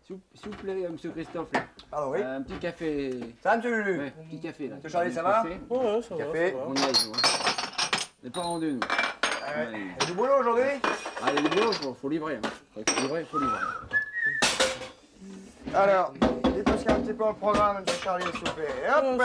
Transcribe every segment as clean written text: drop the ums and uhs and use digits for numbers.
S'il vous plaît, monsieur Christophe, là. Pardon, oui. Un petit café. Ça va, monsieur Lulu? Ouais, petit café, là. Monsieur Charlie, ça va? Ouais, ça Café. va. On y est, nous. On n'est pas rendus, nous. Il y a du boulot aujourd'hui? Allez, les boulot, faut livrer. Hein. Faut livrer. Alors, dites-moi ce qu'il y a un petit peu au programme, monsieur Charlie, s'il vous plaît. Hop,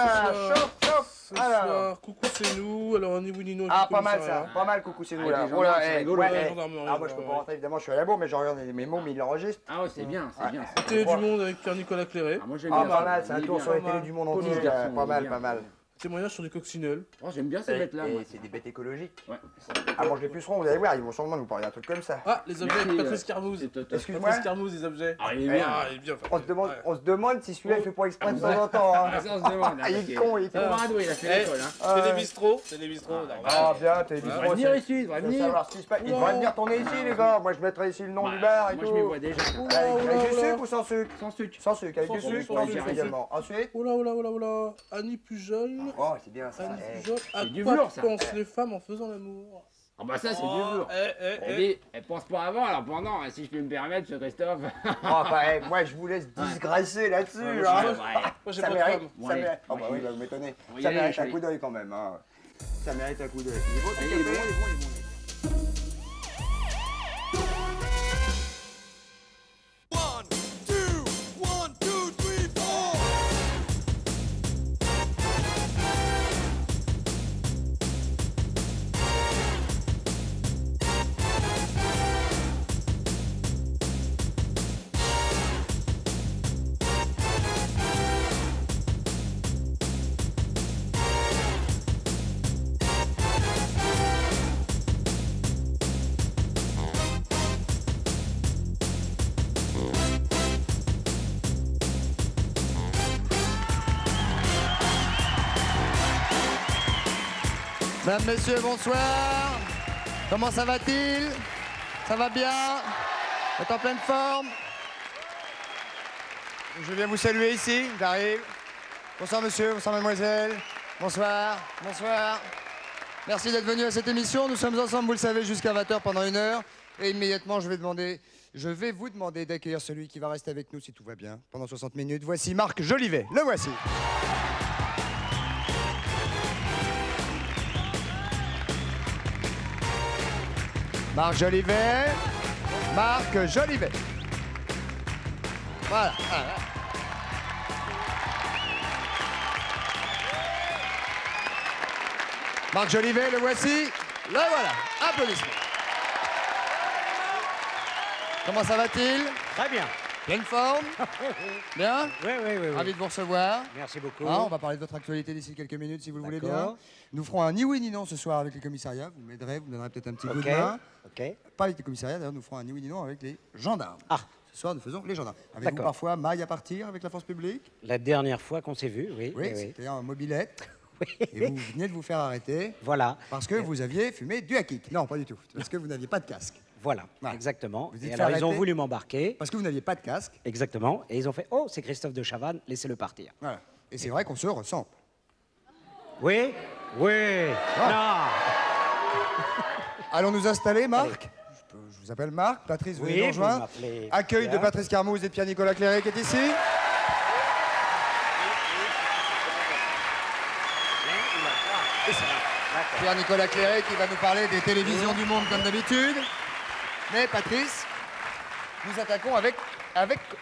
chauffe. Ce soir, coucou, c'est nous. Alors, on est Nino. Ah, pas mal ça, pas mal, coucou, c'est nous là. Oh là, rigolo. Ah, moi je peux pas rentrer, évidemment, je suis à la bourre, mais je regarde mes mots, mais il l'enregistre. Ah ouais, c'est bien, c'est bien. Télé du Monde avec Pierre-Nicolas Cléré. Ah, moi j'aime Ah, bien. pas mal, c'est un Il est tour bien. sur les télés du monde entier, garçon, pas il est mal. bien. Témoignage sur des coccinelles. Oh, j'aime bien ces bêtes-là, moi. C'est des bêtes écologiques. Ouais. Ah, mange les pucerons, vous allez voir, ils vont sûrement nous parler d'un truc comme ça. Ah, les objets Merci, avec Patrice Carmouze. Excuse-moi. Patrice Carmouze, les objets. Ah, il est bien. Ah, il est bien. On se demande si celui-là il fait pas exprès de temps en temps. Hein. Ah, ça, on se demande. Ah, il est con, il est con. Colorado, il a fait l'école, hein. C'est des bistrots. C'est des bistrots. Ah, bien, t'es Il bistrots. devrait venir ici, il devrait Il va venir. savoir ce qui se passe. Il devrait venir tourner ici, les gars. Moi, je mettrais ici le nom du bar et Moi, tout. je m'y vois déjà. Avec du sucre ou sans sucre? Sans sucre. Sans sucre, avec Sans du sucre, sucre, sans sans sucre. sucre également. Ensuite? Oula. Annie Pujol. Oh, c'est bien ça. Annie Eh. Pujol. À du quoi velours, ça. pensent les femmes en faisant l'amour? Ah bah ça, c'est du velours. Elle pense pas avant, alors pendant, si je peux me permettre, monsieur Christophe. Oh, bah, moi, je vous laisse disgracer là-dessus. Ouais, hein. Moi, j'ai Ça pas de mérite. femme. Bon, Ça allez. mérite. Oh, bah Ouais, oui, bah, vous m'étonnez. On y Ça est, mérite un Charlie. coup d'œil quand même. Hein. Ça mérite un coup d'œil. Il est beau, ton Il est bon, café? il est bon, il est bon. Mesdames, messieurs, bonsoir. Comment ça va-t-il? Ça va bien? Vous êtes en pleine forme? Je viens vous saluer ici, j'arrive. Bonsoir monsieur, bonsoir mademoiselle. Bonsoir. Merci d'être venu à cette émission. Nous sommes ensemble, vous le savez, jusqu'à 20h pendant 1 heure. Et immédiatement, je vais vous demander d'accueillir celui qui va rester avec nous, si tout va bien, pendant 60 minutes. Voici Marc Jolivet. Le voici. Marc Jolivet. Voilà. Marc Jolivet, le voici. Le voilà. Applaudissements. Comment ça va-t-il? Très bien. Pleine forme? Bien? Oui. Ravi de vous recevoir. Merci beaucoup. Ah, on va parler de votre actualité d'ici quelques minutes, si vous le voulez bien. D'accord. Nous ferons un ni oui ni non ce soir avec les commissariats. Vous m'aiderez, vous me donnerez peut-être un petit coup de main. Ok. Pas avec les commissariats, d'ailleurs, nous ferons un ni oui ni non avec les gendarmes. Ah. Ce soir, nous faisons les gendarmes. Avez-vous D'accord. parfois maille à partir avec la force publique? La dernière fois qu'on s'est vu, oui. Oui, c'était en mobilette. Oui. Et vous venez de vous faire arrêter Voilà. parce que vous aviez fumé du hakik. Non, pas du tout. Parce que vous n'aviez pas de casque. Voilà, Voilà. exactement. Vous êtes Et fait alors, ils ont arrêter voulu m'embarquer. Parce que vous n'aviez pas de casque. Exactement. Et ils ont fait « Oh, c'est Christophe de Chavannes, laissez-le partir. Voilà. Et c'est vrai qu'on se ressemble. » Oui. Ah. Non. Allons nous installer, Marc. Je vous appelle Marc. Patrice, venez Oui, nous vous rejoindre. m'appelez Accueil de Pierre. Patrice Carmouze et de Pierre-Nicolas Cléré qui est ici. Pierre-Nicolas Cléré qui va nous parler des télévisions du monde comme d'habitude. Mais Patrice, nous attaquons avec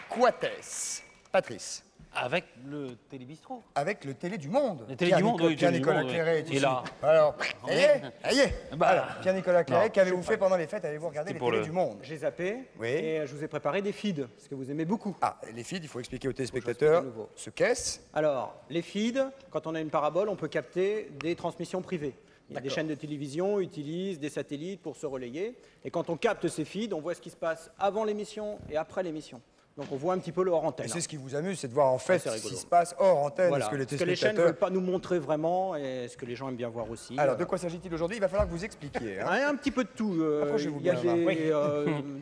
Quates. Patrice. Avec le télébistrot. Avec le Télé du Monde. Le Télé du Monde, oui, Pierre-Nicolas Télé du Monde, Cléré oui. est Et ici. là. Alors, ça y est. Bah, Alors, Pierre-Nicolas Cléré, non, qu'avez-vous fait pendant les fêtes? Allez-vous regarder les pour Télé le- du Monde? J'ai zappé Oui. et je vous ai préparé des feeds, ce que vous aimez beaucoup. Ah, les feeds, il faut expliquer aux téléspectateurs de nouveau. ce qu'est-ce. Alors, les feeds, quand on a une parabole, on peut capter des transmissions privées. Il y a des chaînes de télévision utilisent des satellites pour se relayer. Et quand on capte ces feeds, on voit ce qui se passe avant l'émission et après l'émission. Donc on voit un petit peu le hors antenne. Et c'est ce qui vous amuse, c'est de voir en fait c'est ce rigolo. qui se passe hors antenne, Voilà. ce que les Ce que les chaînes ne téléspectateurs... veulent pas nous montrer vraiment et ce que les gens aiment bien voir aussi. Alors, de quoi s'agit-il aujourd'hui? Il va falloir que vous expliquiez. Hein. Ouais, un petit peu de tout. Approchez-vous Il y a bien,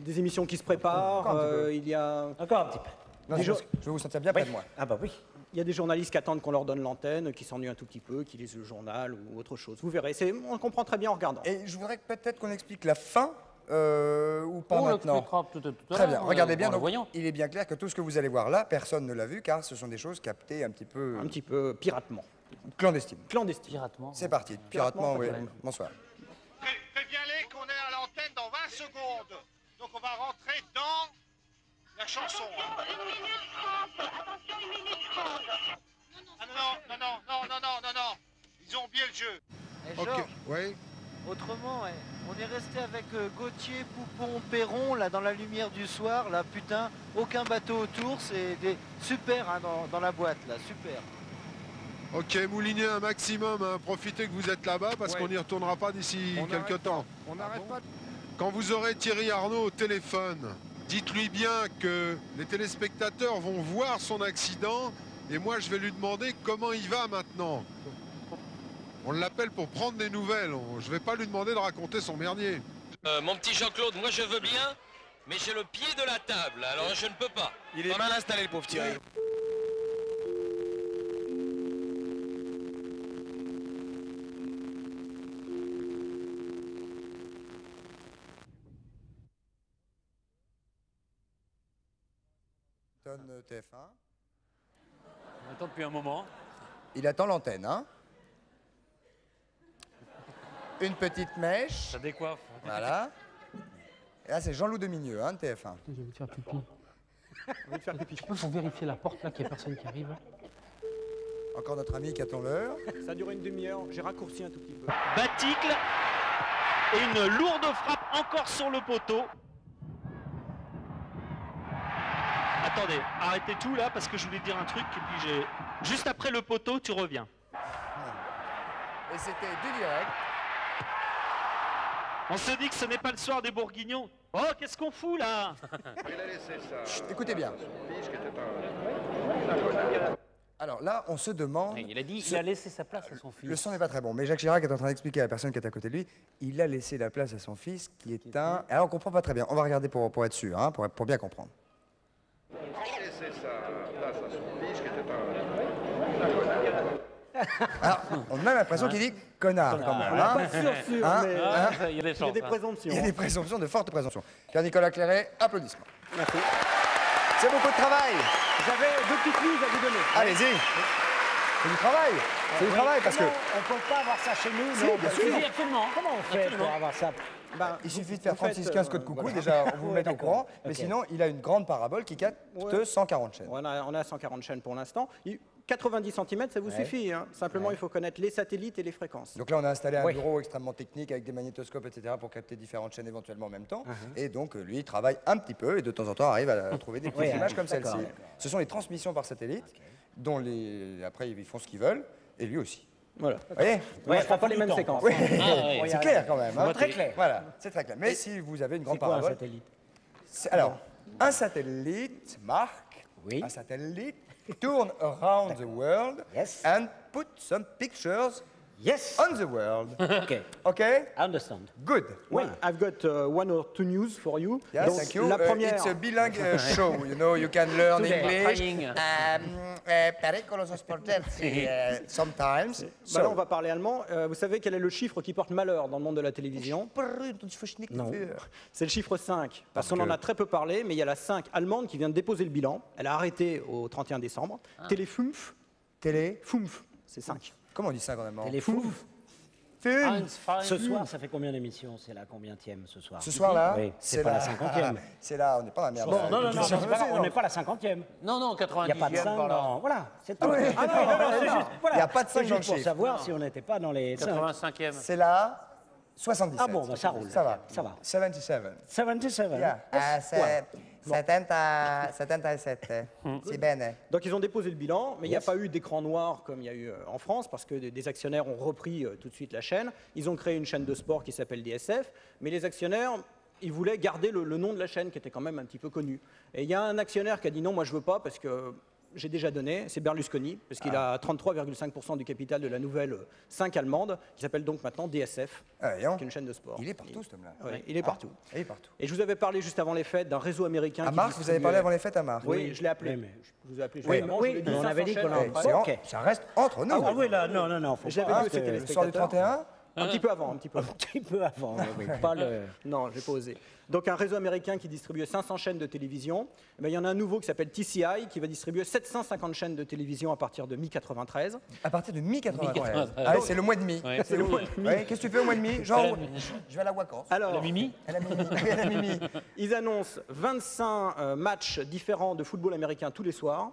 des émissions qui se préparent. Encore un petit peu. Il y a Encore un petit peu. Non, des je gens- pense que je vais vous sentir bien près de moi. Ah bah oui. Il y a des journalistes qui attendent qu'on leur donne l'antenne, qui s'ennuient un tout petit peu, qui lisent le journal ou autre chose. Vous verrez, on comprend très bien en regardant. Et je voudrais peut-être qu'on explique la fin ou pas On maintenant? l'expliquera tout à Très bien, l'heure, regardez bien, en le donc, voyant. il est bien clair que tout ce que vous allez voir là, personne ne l'a vu, car ce sont des choses captées un petit peu Piratement. clandestines. Clandestin. Piratement. C'est parti, piratement, oui. pas de problème. Bonsoir. Préviens-les qu'on est à l'antenne dans 20 secondes. Donc on va rentrer dans la chanson. Attention, 1 minute 30. Attention, 1 minute 30. Ah non. Ils ont oublié le jeu. Ok, oui. Autrement, ouais. On est resté avec Gauthier, Poupon, Perron, là, dans la lumière du soir, là, putain, aucun bateau autour, c'est des... super, hein, dans la boîte, là, super. Ok, moulinez un maximum, hein. Profitez que vous êtes là-bas parce qu'on n'y retournera pas d'ici quelques temps. On n'arrête pas. Quand vous aurez Thierry Arnaud au téléphone, dites-lui bien que les téléspectateurs vont voir son accident et moi je vais lui demander comment il va maintenant. On l'appelle pour prendre des nouvelles, je vais pas lui demander de raconter son merdier. Mon petit Jean-Claude, moi je veux bien, mais j'ai le pied de la table, alors je ne peux pas. Il est mal installé le pauvre Thierry. TF1. On attend depuis un moment. Il attend l'antenne, hein. Une petite mèche. Ça décoiffe. Voilà. Et là, c'est Jean-Loup Demigneux, hein, de TF1. Je vais me faire pipi. On va te faire pipi. Je peux vous vérifier la porte là, qu'il n'y a personne qui arrive. Encore notre ami qui attend l'heure. Ça a duré une demi-heure, j'ai raccourci un tout petit peu. Baticle et une lourde frappe encore sur le poteau. Attendez, arrêtez tout là parce que je voulais dire un truc et puis j'ai... Juste après le poteau, tu reviens. Et c'était du direct. On se dit que ce n'est pas le soir des Bourguignons. Oh, qu'est-ce qu'on fout là? Chut, écoutez bien. Alors là, on se demande... Il a dit qu'il a laissé sa place à son fils. Le son n'est pas très bon, mais Jacques Chirac est en train d'expliquer à la personne qui est à côté de lui, il a laissé la place à son fils qui est un... Alors on comprend pas très bien, on va regarder pour être sûr, hein, pour bien comprendre. Alors, on a l'impression qu'il dit connard quand même. On n'est Hein, pas sûr, Hein, mais hein, Il y a des il y a chances. des présomptions. il y a des présomptions, de fortes présomptions. Pierre-Nicolas Clairet, applaudissements. Merci. C'est beaucoup de travail. J'avais deux petites news à vous donner. Allez-y. C'est du travail. C'est du travail parce que... On peut pas avoir ça chez nous, Si, non? bien Parce sûr. que- Absolument. Comment on fait pour avoir ça? Ben, Il suffit de faire vous faites, 36-15 code coucou, voilà. déjà vous vous mettez au d'accord. courant, mais Ok. sinon il a une grande parabole qui capte Ouais. 140 chaînes. on a 140 chaînes pour l'instant. 90 cm, ça vous Ouais. suffit. Hein. Simplement, il faut connaître les satellites et les fréquences. Donc là on a installé un Oui. bureau extrêmement technique avec des magnétoscopes, etc. pour capter différentes chaînes éventuellement en même temps. Et donc lui il travaille un petit peu et de temps en temps arrive à trouver des petites Oui, images comme d'accord, celle-ci. d'accord. Ce sont les transmissions par satellite, dont après ils font ce qu'ils veulent, et lui aussi. Voilà. Vous voyez Ouais, je prends pas les mêmes séquences. Oui, oui. c'est clair quand même. hein. Très clair. Voilà, c'est très clair. Mais si vous avez une grande C'est quoi un parabole... satellite? Alors, un satellite, Marc, Oui. un satellite tourne around the world Yes. and put some pictures Yes. on the world. Okay, Okay? I understand. Good. Well, I've got one or two news for you. Yes, Donc, thank you. La première, It's a bilingue show. You know, you can learn Today. English. Pericolosos sportelsi, sometimes. bah là, on va parler allemand. Vous savez quel est le chiffre qui porte malheur dans le monde de la télévision? Non. C'est le chiffre 5. Parce qu'on en a très peu parlé, mais il y a la 5 allemande qui vient de déposer le bilan. Elle a arrêté au 31 décembre. Télé 5, Télé. c'est 5. Comment on dit ça en allemand? Les fous. Film. Ce soir, ça fait combien d'émissions? C'est la combienième ce soir? Ce soir-là, Oui, c'est pas la 50e. C'est là, on n'est pas dans la merde. Bon, non, non, non, C'est c'est pas grave, on n'est pas la 50e. Non, non, Il n'y a 90e pas de 5 par là. dans... Voilà, c'est tout. oui. Ah non, non, non, c'est juste... Voilà. Il y a pas de cinq C'est dans le juste pour chiffre. savoir si on n'était pas dans les 5. 85e. C'est là, 77. Ah bon, bah, ça roule. Ça va. Ça va. 77. 77. Yeah. C'est 77. C'est bene. Donc ils ont déposé le bilan, mais il n'y a pas eu d'écran noir comme il y a eu en France, parce que des actionnaires ont repris tout de suite la chaîne. Ils ont créé une chaîne de sport qui s'appelle DSF, mais les actionnaires, ils voulaient garder le nom de la chaîne qui était quand même un petit peu connu. Et il y a un actionnaire qui a dit non, moi je veux pas parce que j'ai déjà donné, c'est Berlusconi, parce qu'il a 33,5% du capital de la nouvelle 5 allemande, qui s'appelle donc maintenant DSF, qui est une chaine de sport. Il est partout, cet homme-là. Oui, il est partout. Il est partout. Et je vous avais parlé juste avant les fêtes d'un réseau américain. À qui Marc, vous avez distribuait- parlé avant les fêtes à Marc? Oui, je l'ai appelé. Oui, mais- Je vous ai appelé Oui, justement, je vous l'ai dit, on 500 avait dit qu'on chaînes en- après. C'est Ok. Ça reste entre nous. Ah oui, là, non, non, non. Faut J'avais pas- dit aux Le soir du téléspectateurs. 31, Un petit peu avant, Un petit peu avant, oui, pas le... Non, j'ai pas osé. Donc un réseau américain qui distribuait 500 chaînes de télévision, eh ben, il y en a un nouveau qui s'appelle TCI qui va distribuer 750 chaînes de télévision à partir de mi-93. À partir de mi-93. Ah, c'est le mois de mi. Ouais, c'est le mois de mi. Ouais, qu'est-ce que tu fais au mois de mi? Genre, je vais à la vacances. Alors, À la Mimi. Oui, à la Mimi. Ils annoncent 25 matchs différents de football américain tous les soirs.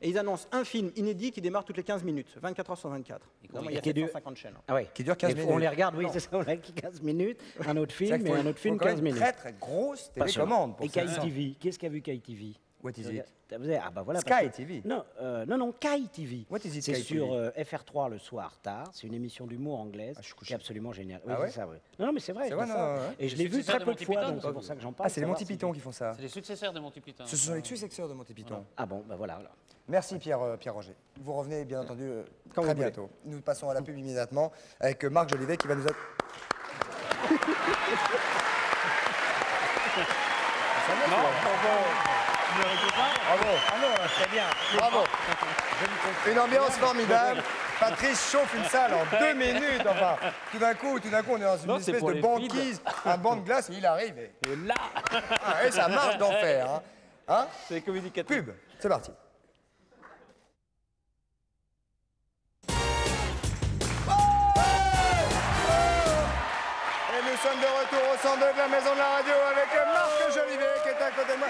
Et ils annoncent un film inédit qui démarre toutes les 15 minutes, 24 heures sur 24. Évidemment, il y a qui dure- 750 chaînes. Ah ouais. Qui dure 15 Et minutes. On les regarde, oui, c'est ça, on a 15 minutes, un autre film et un autre film 15 minutes. Très très grosse Pas sûr. télécommande pour Et ça. KITV, qui est-ce qui a vu KITV? What is it? Ah bah voilà. Sky parce que- TV. Non, non, KITV. What is it, C'est Sky sur TV? FR3 le soir tard. C'est une émission d'humour anglaise qui est absolument géniale. Oui, Ah ouais? c'est ça, oui. Non, mais c'est vrai. C'est vrai, c'est non, ça. ouais. Et je Les l'ai vu successeurs très de peu de Monty fois, Python. donc c'est pour ça que j'en parle. Ah, c'est les savoir Monty si- Python qui font ça. C'est les successeurs de Monty Python. Ce sont les successeurs de Monty Python. Ah bon, bah voilà. Merci Pierre Roger. Vous revenez bien entendu Quand très vous voulez. bientôt. Nous passons à la pub immédiatement avec Marc Jolivet qui va nous... Bravo. Ah non, c'est bien. Bravo. Une ambiance formidable. Patrice chauffe une salle en 2 minutes. Enfin, tout d'un coup, on est dans une Non, c'est espèce pour de les banquise, un banc de glace, et il arrive. Et là et ça marche d'enfer. Hein, C'est communicatif. Pub, c'est parti. Et nous sommes de retour au centre de la maison de la radio avec Marc Jolivet qui est à côté de moi.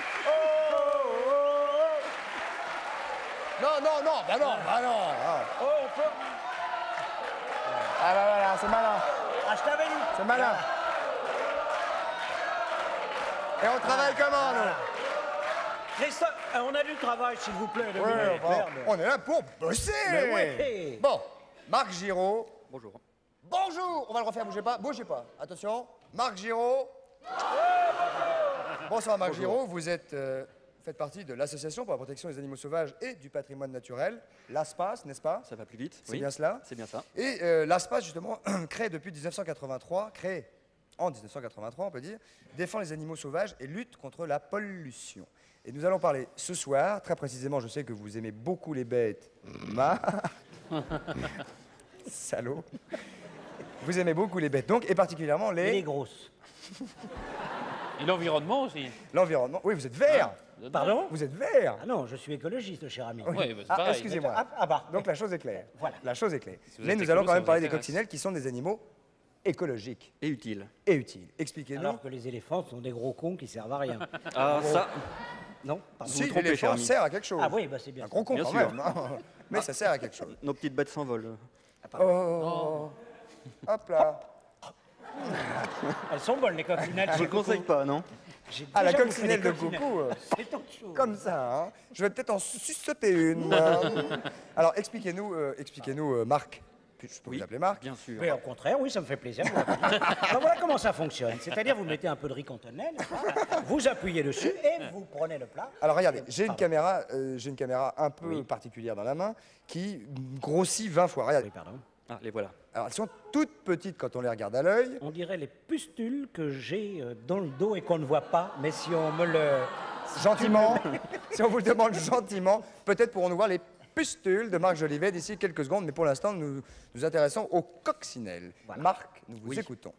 Non, bah non. Ah bah voilà, c'est malin. Ah, je t'avais dit. C'est malin. Et on travaille comment, nous? Christophe, on a du travail, s'il vous plaît. Ouais, enfin, on est là pour bosser. Mais ouais. Bon, Marc Giraud. Bonjour. Bonjour. On va le refaire, bougez pas. Attention, Marc Giraud. Bonsoir Marc Giraud, vous faites partie de l'Association pour la protection des animaux sauvages et du patrimoine naturel, l'ASPAS, n'est-ce pas? Ça va plus vite. C'est bien cela? C'est bien ça. Et l'ASPAS, justement, créé depuis 1983, créé en 1983, on peut dire, défend les animaux sauvages et lutte contre la pollution. Et nous allons parler ce soir, très précisément, je sais que vous aimez beaucoup les bêtes. Salaud. Vous aimez beaucoup les bêtes, donc, et particulièrement Et les grosses. Et l'environnement aussi. L'environnement. Oui, vous êtes vert. Pardon? Vous êtes vert. Ah non, je suis écologiste, cher ami. Oui, bah, c'est pareil. Excusez-moi. Ah bah. Donc la chose est claire. Voilà. La chose est claire. Si vous Mais êtes nous allons écolo, quand ça même vous parler des intéresse. coccinelles qui sont des animaux écologiques Et utile. et utiles. Expliquez-nous. Alors que les éléphants sont des gros cons qui servent à rien. Ah, ça. Non? Pardon. Si, vous trompez, cher l'éléphant ami. sert à quelque chose. Ah oui, bah c'est bien. Un gros con Bien quand sûr. même. hein. Mais ça sert à quelque chose. Nos petites bêtes s'envolent. Oh. Hop là. Elles sont bonnes, les coccinelles. Je ne le conseille pas, non? Ah, la Déjà bouffé coccinelle des de coccinelles. coucou. C'est autre chose. Comme ça, hein. Je vais peut-être en sucer une. moi. Alors, expliquez-nous, Marc. Je peux vous appeler Marc. Bien sûr. Mais au contraire, oui, ça me fait plaisir. Alors voilà comment ça fonctionne. C'est-à-dire, vous mettez un peu de riz cantonais, n'est-ce pas, vous appuyez dessus et vous prenez le plat. Alors regardez, j'ai une caméra un peu particulière dans la main qui grossit 20 fois. Regardez. Oui, pardon. Ah, les voilà. Alors elles sont toutes petites quand on les regarde à l'œil. On dirait les pustules que j'ai dans le dos et qu'on ne voit pas, mais si on me le... Gentiment, si on vous le demande gentiment, peut-être pourrons-nous voir les pustules de Marc Jolivet d'ici quelques secondes, mais pour l'instant, nous nous intéressons aux coccinelles. Voilà. Marc, nous vous Oui. écoutons.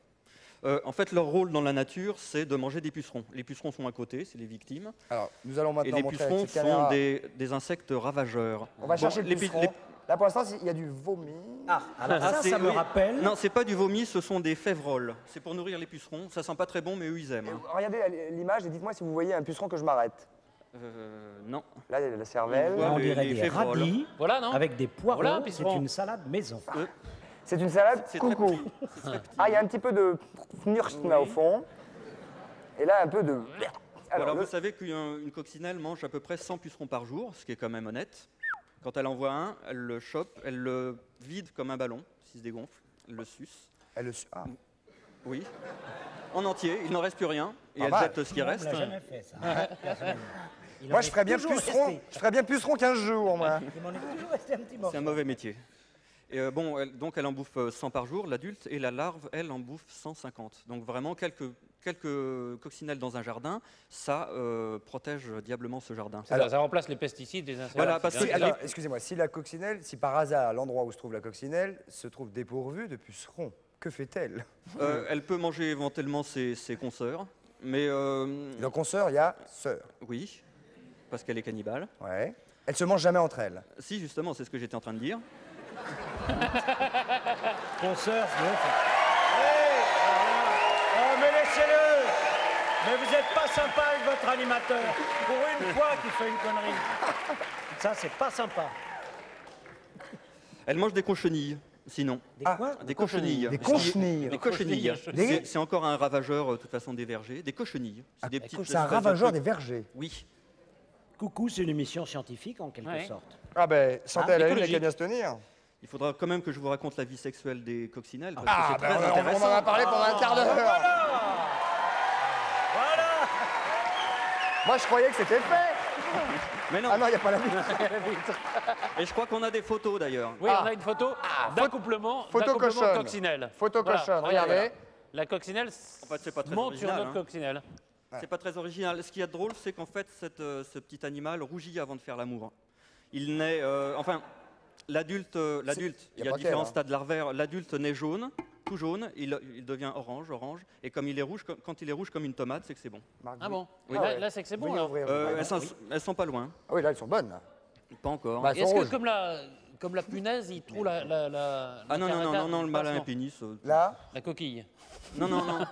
En fait, leur rôle dans la nature, c'est de manger des pucerons. Les pucerons sont à côté, c'est les victimes. Alors, nous allons Et maintenant les montrer avec pucerons cette caméra. sont des insectes ravageurs. On va Bon, chercher le les puceron. les- Là, pour l'instant, il y a du vomi. Ah, alors Ah, ça, c'est- ça me oui. rappelle... Non, c'est pas du vomi, ce sont des févroles. C'est pour nourrir les pucerons. Ça sent pas très bon, mais eux, ils aiment. hein. Regardez l'image et dites-moi si vous voyez un puceron que je m'arrête. Non. Là, il y a la cervelle. On voit On les- dirait les des févroles. radis Voilà, non? avec des poireaux. Voilà un C'est puceron. une salade maison. C'est une salade C'est très coucou. Ah, il y a un petit peu de fnurst là au fond. Et là, un peu de... Alors, le- vous savez qu'une coccinelle mange à peu près 100 pucerons par jour, ce qui est quand même honnête. Quand elle envoie un, elle le chope, elle le vide comme un ballon, s'il se dégonfle, elle le suce. Ah. Oui. En entier, il n'en reste plus rien, et Pas elle mal. jette ce qui On reste. l'a jamais fait, ça. Personnellement. Il Moi, en je est ferais bien toujours puceron. resté. Je ferais bien puceron 15 jours, moi. Il m'en est toujours resté un petit morceau. C'est un mauvais métier. Et bon, donc elle en bouffe 100 par jour, l'adulte, et la larve, elle, en bouffe 150. Donc vraiment, quelques coccinelles dans un jardin, ça protège diablement ce jardin. Ça remplace les pesticides, les insectes. Voilà, parce que Si, alors, excusez-moi, si la coccinelle, si par hasard l'endroit où se trouve la coccinelle se trouve dépourvu de pucerons, Que fait-elle? Elle peut manger éventuellement ses consoeurs, mais... Dans consoeur, il y a sœur. Oui, parce qu'elle est cannibale. Ouais. Elles se mangent jamais entre elles. Si, justement, c'est ce que j'étais en train de dire. Consoeur, oh, mais laissez-le! Mais vous n'êtes pas sympa avec votre animateur. Pour une fois qu'il fait une connerie. Ça, c'est pas sympa. Elle mange des cochenilles, sinon. Des quoi? Des cochenilles. Des cochenilles. Des cochenilles. Des- C'est encore un ravageur, de toute façon, des vergers. Des cochenilles. C'est des petites C'est un espèces de ravageur trucs. des vergers. Oui. Coucou, c'est une émission scientifique en quelque sorte. Ah ben, santé à la une, il écologique. y a qu'à bien se tenir. Il faudra quand même que je vous raconte la vie sexuelle des coccinelles. Parce Ah, que c'est ben, très on intéressant. en a parlé pendant un quart d'heure. Voilà. Moi, je croyais que c'était fait. Mais non. Ah non, il n'y a pas la vie. Et je crois qu'on a des photos d'ailleurs. Oui, on a une photo d'accouplement photo cochonne. coccinelle. Photo cochonne, regardez. La coccinelle En fait, c'est pas très monte sur original, notre hein. coccinelle. C'est pas très original. Ce qui est drôle, c'est qu'en fait, ce petit animal rougit avant de faire l'amour. Il naît, enfin, l'adulte, il y a pas différents qu'elle, hein. stades larvaires. L'adulte naît jaune, tout jaune, il devient orange, quand il est rouge, quand il est rouge comme une tomate, c'est que c'est bon. Ah bon? Oui. Là, c'est que c'est bon. Veuillez alors. ouvrir. Elles sont pas loin. Ah oui, là, elles sont bonnes. Là. Pas encore. Bah, elles Est-ce sont que rouges. comme la punaise, il trouve la Ah non, caractère le du malin poisson? pénis. Là, La coquille. Non.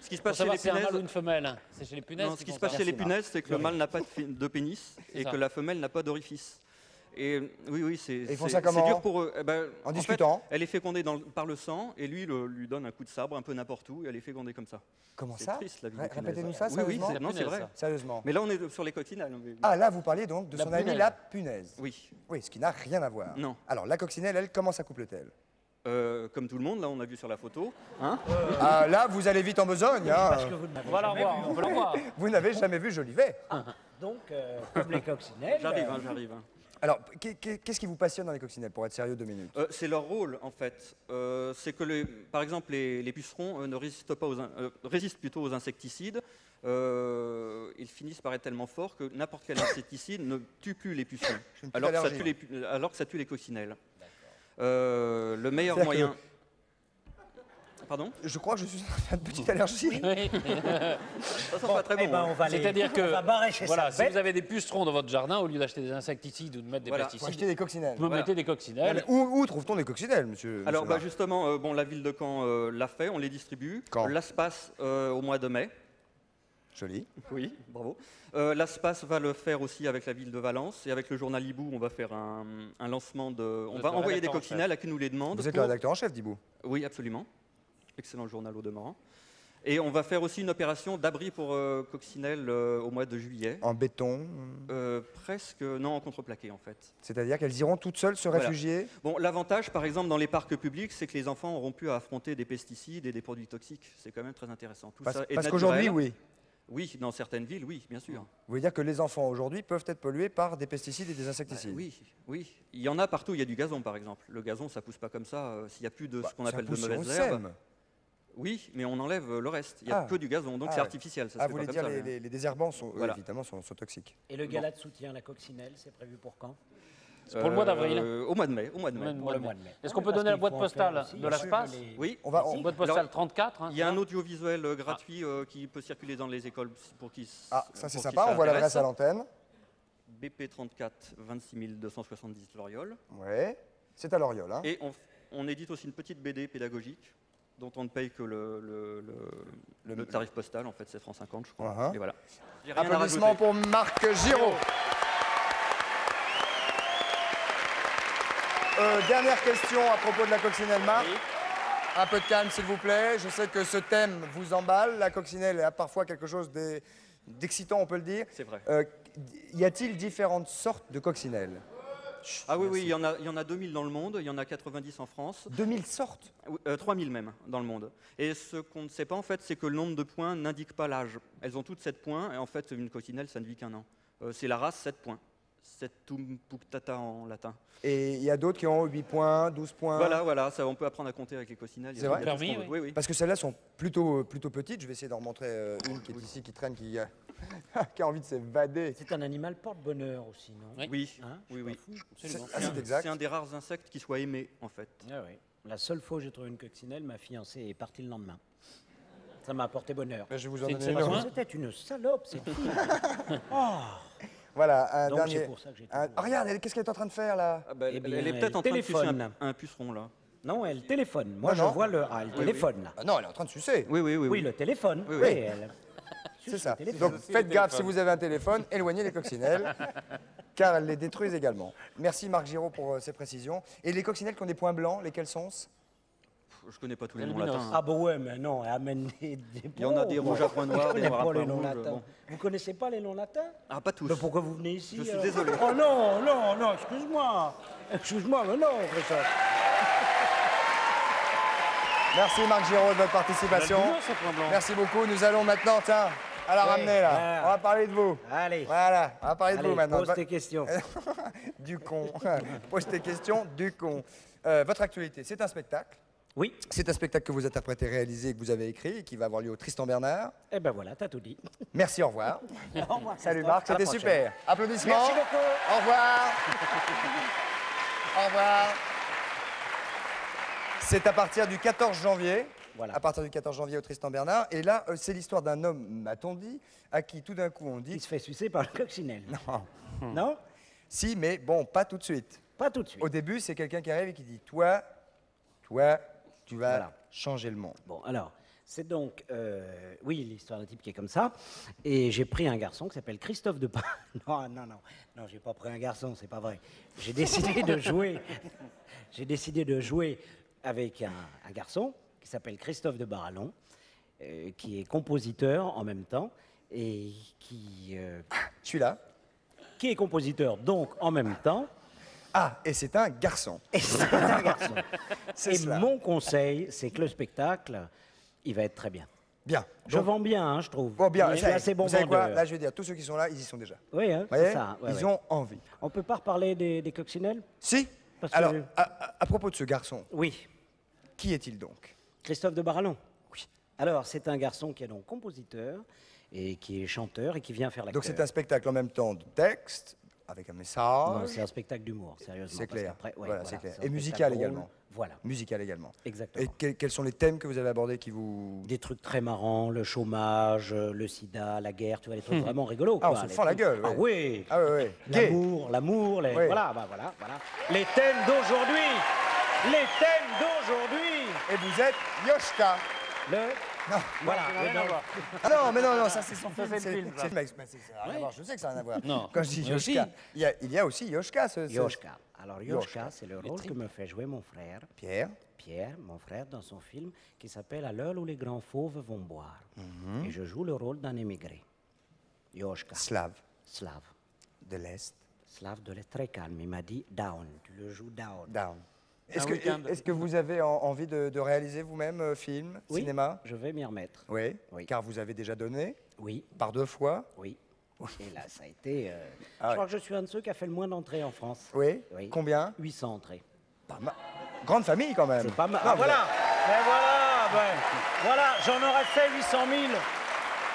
Ce qui se Pour passe chez savoir les si c'est un mâle ou punaises, une femelle. C'est chez les punaises. non, ce qui se passe chez les punaises, c'est que le mâle n'a pas de pénis et ça. que la femelle n'a pas d'orifice. Et oui, c'est ils font c'est- ça comment? c'est dur pour eux. Eh ben, En fait, discutant. elle est fécondée par le sang et lui lui donne un coup de sabre un peu n'importe où et elle est fécondée comme ça. comment C'est ça? triste la vie des punaises. Répétez-nous ça, Oui, sérieusement. non, c'est vrai. Sérieusement. Mais là, on est sur les coccinelles. Mais- Ah, là, vous parliez donc de La son ami punaise. la punaise. Oui. Oui, ce qui n'a rien à voir. Non. Alors, la coccinelle, elle, comment s'accouple-t-elle? Comme tout le monde, là, on a vu sur la photo. Hein Ah, là, vous allez vite en besogne. Hein. Parce que vous ne m'avez On va la jamais revoir, vu. on va la revoir. Vous n'avez jamais vu Jolivet. Donc, comme les coccinelles. J'arrive. Alors, qu'est-ce qui vous passionne dans les coccinelles, pour être sérieux 2 minutes? C'est leur rôle en fait. C'est que par exemple les pucerons ne résistent pas résistent plutôt aux insecticides. Ils finissent par être tellement forts que n'importe quel insecticide ne tue plus les pucerons, J'ai une petite alors que, allergie, alors que ça tue les coccinelles. Le meilleur C'est-à-dire moyen. Pardon? Je crois que je suis une petite allergie. Oui. Ça sent pas très bon. Eh ben, hein. on va C'est-à-dire on va barrer chez voilà, sa si bête. vous avez des pucerons dans votre jardin, au lieu d'acheter des insecticides ou de mettre des Voilà. Faut acheter pesticides, des coccinelles. vous Voilà. mettez des Non, coccinelles. mais où trouve-t-on des coccinelles, monsieur? Alors monsieur bah, justement, bon, la ville de Caen l'a fait, on les distribue. Caen. L'ASPAS au mois de mai. Joli. Oui, bravo. L'ASPAS va le faire aussi avec la ville de Valence et avec le journal Hibou, on va faire un lancement de. On va êtes le envoyer des rédacteur en coccinelles à qui nous les demande. Vous êtes le rédacteur en chef, Dibou. Oui, absolument. Excellent journal au demeurant. Et on va faire aussi une opération d'abri pour coccinelles au mois de juillet. En béton. Presque, non, en contreplaqué en fait. C'est-à-dire qu'elles iront toutes seules se Voilà. réfugier. Bon, l'avantage, par exemple, dans les parcs publics, c'est que les enfants auront pu affronter des pesticides et des produits toxiques. C'est quand même très intéressant. Tout ça est Parce qu'aujourd'hui, naturel. oui. Oui, dans certaines villes, oui, bien sûr. Vous voulez dire que les enfants aujourd'hui peuvent être pollués par des pesticides et des insecticides? Oui, oui. Il y en a partout. Il y a du gazon, par exemple. Le gazon, ça pousse pas comme ça. S'il n'y a plus de ce qu'on Ça appelle de pousse sur mauvaises le herbes. sème. Oui, mais on enlève le reste. Il n'y a Ah. que du gazon, donc Ah c'est ouais. artificiel. Ça se Ah, fait vous pas voulez comme dire ça, les désherbants sont, Voilà. évidemment, sont toxiques. Et le gala de soutien à la coccinelle, c'est prévu pour quand? C'est pour le mois d'avril. Au mois de mai. Au mois de mai. Pour le mois de mai. Est-ce qu'on Ouais, peut parce donner la qu'il boîte faut en faire postale aussi. de Bien l'ASPAS? sûr, les- Oui. Boîte postale Alors, 34. hein, Il y a c'est un ça audiovisuel gratuit qui peut circuler dans les écoles pour qui. Ah, ça c'est pour qui sympa, on voit l'adresse intéresse. à l'antenne. BP34 26 270 Loriol. Ouais. C'est à Loriol. Hein. Et on édite aussi une petite BD pédagogique dont on ne paye que le tarif postal, en fait, c'est francs 50, je crois. Uh-huh. Et voilà. J'ai rien à Applaudissements rajouter. pour Marc Giraud. Dernière question à propos de la coccinelle, Marc. Un peu de calme, s'il vous plaît. Je sais que ce thème vous emballe. La coccinelle a parfois quelque chose d'excitant, on peut le dire. C'est vrai. Y a-t-il différentes sortes de coccinelles? Ah oui, oui, il y en a 2000 dans le monde, il y en a 90 en France. 2000 sortes? 3000 même dans le monde. Et ce qu'on ne sait pas, en fait, c'est que le nombre de points n'indique pas l'âge. Elles ont toutes 7 points, et en fait, une coccinelle, ça ne vit qu'un an. C'est la race 7 points. Septum punctata en latin. Et il y a d'autres qui ont 8 points, 12 points. Voilà, ça, on peut apprendre à compter avec les coccinelles. C'est vrai? Il y a tout ce qu'on veut. Oui, oui. Parce que celles-là sont plutôt petites. Je vais essayer d'en remontrer une qui est ici, qui traîne, qui a envie de s'évader. C'est un animal porte-bonheur aussi, non? Oui, Hein, oui, oui. Absolument. C'est exact. C'est un des rares insectes qui soit aimé, en fait. Ah oui. La seule fois où j'ai trouvé une coccinelle, ma fiancée est partie le lendemain. Ça m'a apporté bonheur. Ben, je vais vous en C'est donner une parce que autre. C'était une salope, cette fille. Oh. Voilà, un Donc, dernier. c'est pour ça que j'ai Ah, regarde, qu'est-ce qu'elle est en train de faire là? Ah bah, Eh bien, elle est peut-être en train de sucer téléphone. un puceron là. Non, elle téléphone. Moi, Non, non. je vois le... Ah, elle téléphone, là. Ah non, elle est en train de sucer. Oui, oui, oui. Oui, le téléphone. Oui, Oui, oui. elle... C'est ça. téléphone. Donc faites gaffe, si vous avez un téléphone, éloignez les coccinelles, car elles les détruisent également. Merci Marc Giraud pour ces précisions. Et les coccinelles qui ont des points blancs, lesquels sont-ce? Je connais pas tous les Le noms binos. latins. Ah bah ouais, mais non, elle amène des Il y en a des rouges à points noirs, Je des connais noirs à pas points les noms rouges, latins. bon. Vous connaissez pas les noms latins? Ah, pas tous. Mais pourquoi vous venez ici? Je suis alors désolé. Oh non, non, non, excuse-moi. Excuse-moi, mais non, Christophe. Merci Marc Giraud de votre participation. Le binos, ce point blanc. Merci beaucoup. Nous allons maintenant, tiens, à la Oui, ramener là. voilà. On va parler de vous. Allez. Voilà, on va parler de Allez, vous maintenant. pose tes questions. Du con. Pose tes questions, du con. Votre actualité, c'est un spectacle. Oui. C'est un spectacle que vous interprétez, réalisé, et que vous avez écrit, et qui va avoir lieu au Tristan Bernard. Eh ben voilà, t'as tout dit. Merci, au revoir. Au revoir, Salut Christophe. Marc, À la c'était prochaine. super. Applaudissements. Merci beaucoup. Au revoir. Au revoir. C'est à partir du 14 janvier. Voilà. À partir du 14 janvier au Tristan Bernard. Et là, c'est l'histoire d'un homme, m'a-t-on dit, à qui tout d'un coup on dit... Il se fait sucer par le coccinelle. Non. Non? Si, mais bon, pas tout de suite. Pas tout de suite. Au début, c'est quelqu'un qui arrive et qui dit, toi, tu vas Voilà. changer le monde. Bon, alors, c'est donc, oui, l'histoire d'un type qui est comme ça. Et j'ai pris un garçon qui s'appelle Christophe de Non, non, non, non, j'ai pas pris un garçon, c'est pas vrai. J'ai décidé de jouer. J'ai décidé de jouer avec un garçon qui s'appelle Christophe de Barallon, qui est compositeur en même temps et qui. Je suis là. Qui est compositeur donc en même temps. Ah, et c'est un garçon. Et c'est un garçon. C'est Et cela. mon conseil, c'est que le spectacle, il va être très bien. Bien. Je Donc- vends bien, hein, je trouve. Bon, bien, Je suis assez bon vous savez quoi? vendeur. Là, je vais dire, tous ceux qui sont là, ils y sont déjà. Oui, hein, Vous voyez? c'est ça. ouais, Ils ouais. ont envie. On peut pas reparler des coccinelles? Si. Parce Alors, que- à propos de ce garçon, Oui. qui est-il donc? Christophe de Barallon. Oui. Alors, c'est un garçon qui est donc compositeur et qui est chanteur et qui vient faire l'acteur. Donc c'est un spectacle en même temps de texte, avec un message. Non, c'est un spectacle d'humour, sérieusement. C'est parce clair. qu'après- ouais, Voilà, c'est clair. un Et musical spectacle drôle. également. Voilà. Musical également. Exactement. Et quels sont les thèmes que vous avez abordés qui vous... Des trucs très marrants, le chômage, le sida, la guerre, tu vois, des trucs vraiment rigolos. Ah, on quoi, se les fend la trucs- gueule, Ah ouais. oui. Ah oui, oui. Gay. L'amour, les... Oui. voilà. Les thèmes d'aujourd'hui. Les thèmes d'aujourd'hui. Et vous êtes Yoshka. Le... Non. Voilà. Ça n'a rien à voir. Ah non, mais non, ça c'est son Ça, film. c'est le film, ça. mais ça n'a rien à voir, je sais que ça n'a rien à voir. Non. Quand je dis Mais aussi. Yoshka, il y a aussi Yoshka. Yoshka. Alors Yoshka, Yoshka. c'est le rôle que me fait jouer mon frère. Pierre. Pierre, mon frère, dans son film qui s'appelle À l'heure où les grands fauves vont boire. Et je joue le rôle d'un émigré. Yoshka. Slave Slave. de l'Est. Slave de l'être très calme. Il m'a dit down. Tu le joues down. Down. Un week-end. Est-ce que vous avez envie de réaliser vous-même film, Oui, cinéma? je vais m'y remettre. Oui. Oui. Car vous avez déjà donné Oui, par 2 fois. oui. Et là, ça a été. Ah je crois que je suis un de ceux qui a fait le moins d'entrées en France. Oui. Oui. Combien? 800 entrées. Pas mal. Grande famille quand même. C'est pas mal. Non, Ah, vous voilà. Mais voilà, ben, voilà, j'en aurais fait 800 000. avez-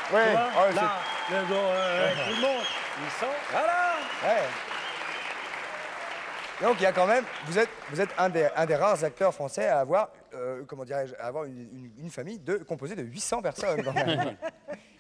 Tu Ouais. vois, Oh, là, tout le monde. 800, voilà. Ouais. Donc il y a quand même, vous êtes un des rares acteurs français à avoir, comment dirais-je, à avoir une famille composée de 800 personnes quand même.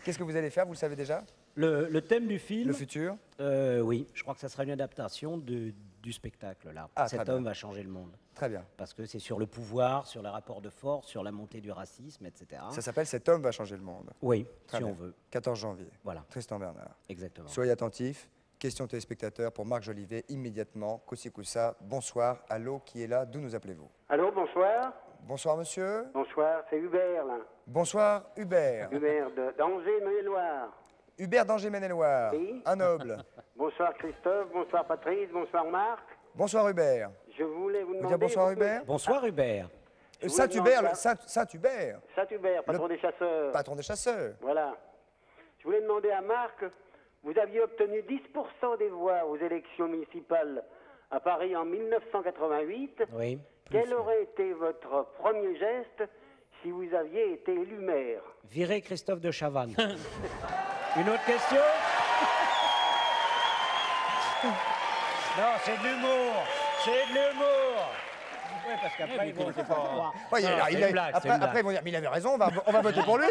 Qu'est-ce que vous allez faire, vous le savez déjà? Le thème du film. Le futur? Oui, je crois que ça sera une adaptation du spectacle là. Ah, très Cet bien. homme va changer le monde. Très bien. Parce que c'est sur le pouvoir, sur les rapports de force, sur la montée du racisme, etc. Ça s'appelle Cet homme va changer le monde. Oui, Très si bien. on veut. 14 janvier. Voilà. Tristan Bernard. Exactement. Soyez attentifs. Question téléspectateur pour Marc Jolivet immédiatement. Koussa, bonsoir. Allô, qui est là? D'où nous appelez-vous? Allô, bonsoir. Bonsoir monsieur. Bonsoir, c'est Hubert, là. Bonsoir Hubert. Hubert d'Angers, Maine-et-Loire. Hubert d'Angers Maine-et-Loire. Oui. Un noble. Bonsoir Christophe, bonsoir Patrice, bonsoir Marc. Bonsoir Hubert. Je voulais vous Vous demander... dire bonsoir vous pouvez- Hubert? Bonsoir Hubert. Je voulais Saint-Hubert, demander- Saint-Hubert, Saint-Hubert, patron des chasseurs. patron des chasseurs. Voilà. Je voulais demander à Marc, vous aviez obtenu 10% des voix aux élections municipales à Paris en 1988. Oui. Quel aurait été votre premier geste si vous aviez été élu maire? Virer Christophe de Chavannes. Une autre question? Non, c'est de l'humour. C'est de l'humour. Oui, parce qu'après, ils vont se croire. Ouais, Non, c'est une blague, c'est une après, blague. ils vont dire, mais il avait raison, on va voter pour lui.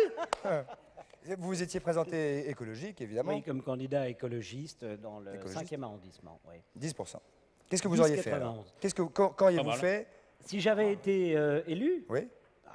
Vous vous étiez présenté écologique, évidemment. Oui, comme candidat écologiste dans le Écologiste. 5e arrondissement. Oui. 10%. Qu'est-ce que vous auriez fait alors 10,91. Qu'auriez-vous fait? Si j'avais été élu, Oui.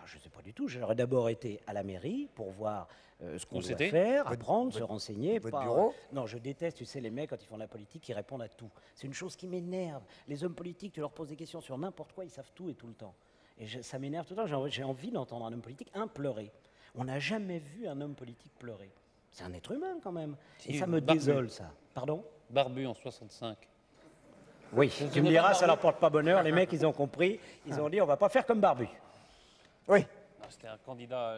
je ne sais pas du tout, j'aurais d'abord été à la mairie pour voir ce qu'on doit c'était faire, apprendre, se renseigner. votre bureau Non, je déteste, tu sais, les mecs, quand ils font de la politique, ils répondent à tout. C'est une chose qui m'énerve. Les hommes politiques, tu leur poses des questions sur n'importe quoi, ils savent tout et tout le temps. Et ça m'énerve tout le temps. J'ai envie d'entendre un homme politique pleurer. On n'a jamais vu un homme politique pleurer. C'est un être humain quand même. Et ça me désole, ça. Pardon? Barbu en 65. Oui, tu me diras, ça leur porte pas bonheur. Les mecs, ils ont compris. Ils ont dit, on va pas faire comme Barbu. Oui. C'était un candidat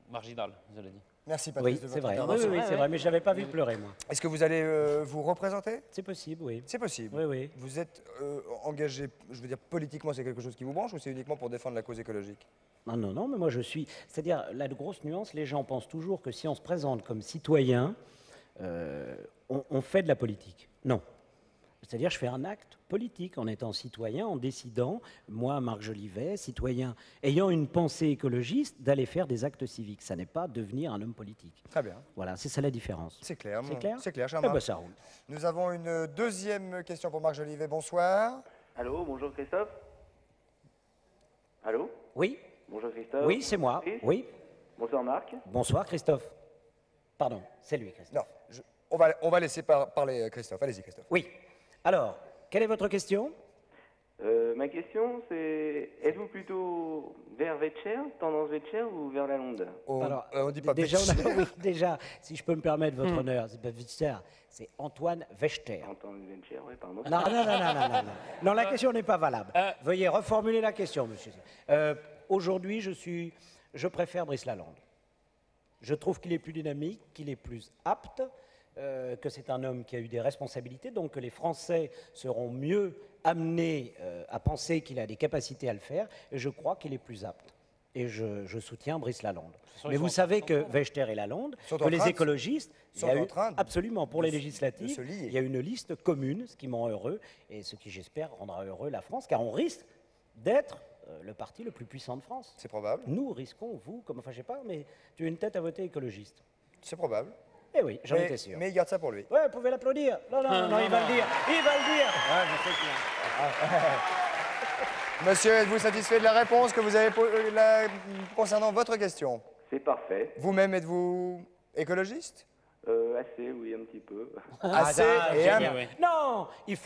marginal, vous allez dire. Merci Patrice Oui, de c'est votre vrai. intervention. Oui, c'est vrai, mais je l'avais pas vu pleurer, moi. Est-ce que vous allez vous représenter? C'est possible, oui. C'est possible. Oui, oui. Vous êtes engagé, je veux dire, politiquement, c'est quelque chose qui vous branche ou c'est uniquement pour défendre la cause écologique? Non, mais moi je suis... C'est-à-dire, la grosse nuance, les gens pensent toujours que si on se présente comme citoyen, on fait de la politique. Non. C'est-à-dire, je fais un acte politique en étant citoyen, en décidant, moi, Marc Jolivet, citoyen, ayant une pensée écologiste, d'aller faire des actes civiques. Ça n'est pas devenir un homme politique. Très bien. Voilà, c'est ça la différence. C'est clair. C'est clair? C'est clair, cher Eh ben, Marc. ça roule. Nous avons une deuxième question pour Marc Jolivet. Bonsoir. Allô, bonjour Christophe. Allô? Oui? Bonjour Christophe. Oui, c'est moi. Oui. Bonsoir Marc. Bonsoir, Christophe. Pardon, c'est lui, Christophe. Non, on va laisser parler Christophe. Allez-y, Christophe. Oui. Alors, quelle est votre question? Ma question c'est, êtes-vous plutôt vers Vetcher, tendance Vetcher ou vers Lalonde? On dit pas déjà, Vetcher. oui, déjà, si je peux me permettre votre honneur, c'est pas Vetcher, c'est Antoine Vechter. Antoine Vetcher, oui, pardon. Non. Non, la question n'est pas valable. Veuillez reformuler la question, monsieur. Aujourd'hui, je préfère Brice Lalonde. Je trouve qu'il est plus dynamique, qu'il est plus apte, que c'est un homme qui a eu des responsabilités, donc que les Français seront mieux amenés à penser qu'il a des capacités à le faire, et je crois qu'il est plus apte. Et je soutiens Brice Lalonde. Mais vous savez que Vechter et Lalonde, que les écologistes, absolument, pour les législatives, il y a une liste commune, ce qui me rend heureux, et ce qui, j'espère, rendra heureux la France, car on risque d'être le parti le plus puissant de France. C'est probable. Nous risquons, vous, comme, enfin je sais pas, mais tu as une tête à voter écologiste. C'est probable. Eh oui, j'en étais sûr. Mais il garde ça pour lui. Ouais, vous pouvez l'applaudir. Non, il va le dire. Il va le dire. Ouais, je sais bien. Monsieur, êtes-vous satisfait de la réponse que vous avez concernant votre question? C'est parfait. Vous-même, êtes-vous écologiste? Assez, oui, un petit peu. Assez et un... Non, il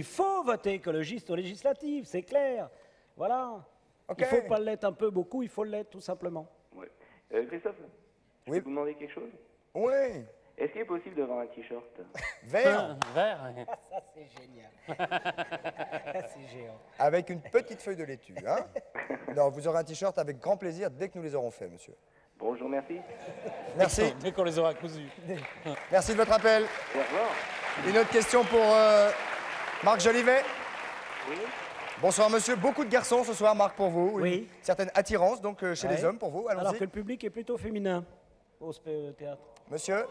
faut voter écologiste aux législatives, c'est clair. Voilà. Ok. Il ne faut pas l'être un peu, beaucoup, il faut l'être tout simplement. Ouais. Christophe, je peux vous demander quelque chose? Oui. Est-ce qu'il est possible d'avoir un t-shirt vert? Vert. Ça, c'est génial. C'est géant. Avec une petite feuille de laitue, hein? Non, vous aurez un t-shirt avec grand plaisir dès que nous les aurons faits, monsieur. Bon, je vous remercie. Merci. Dès qu'on les aura cousus. Merci de votre appel. Au revoir. Une autre question pour Marc Jolivet. Oui. Bonsoir monsieur, beaucoup de garçons ce soir, Marc, pour vous. Oui. Une certaine attirance donc chez les hommes pour vous. Alors Allons-y. que le public est plutôt féminin au théâtre. Monsieur.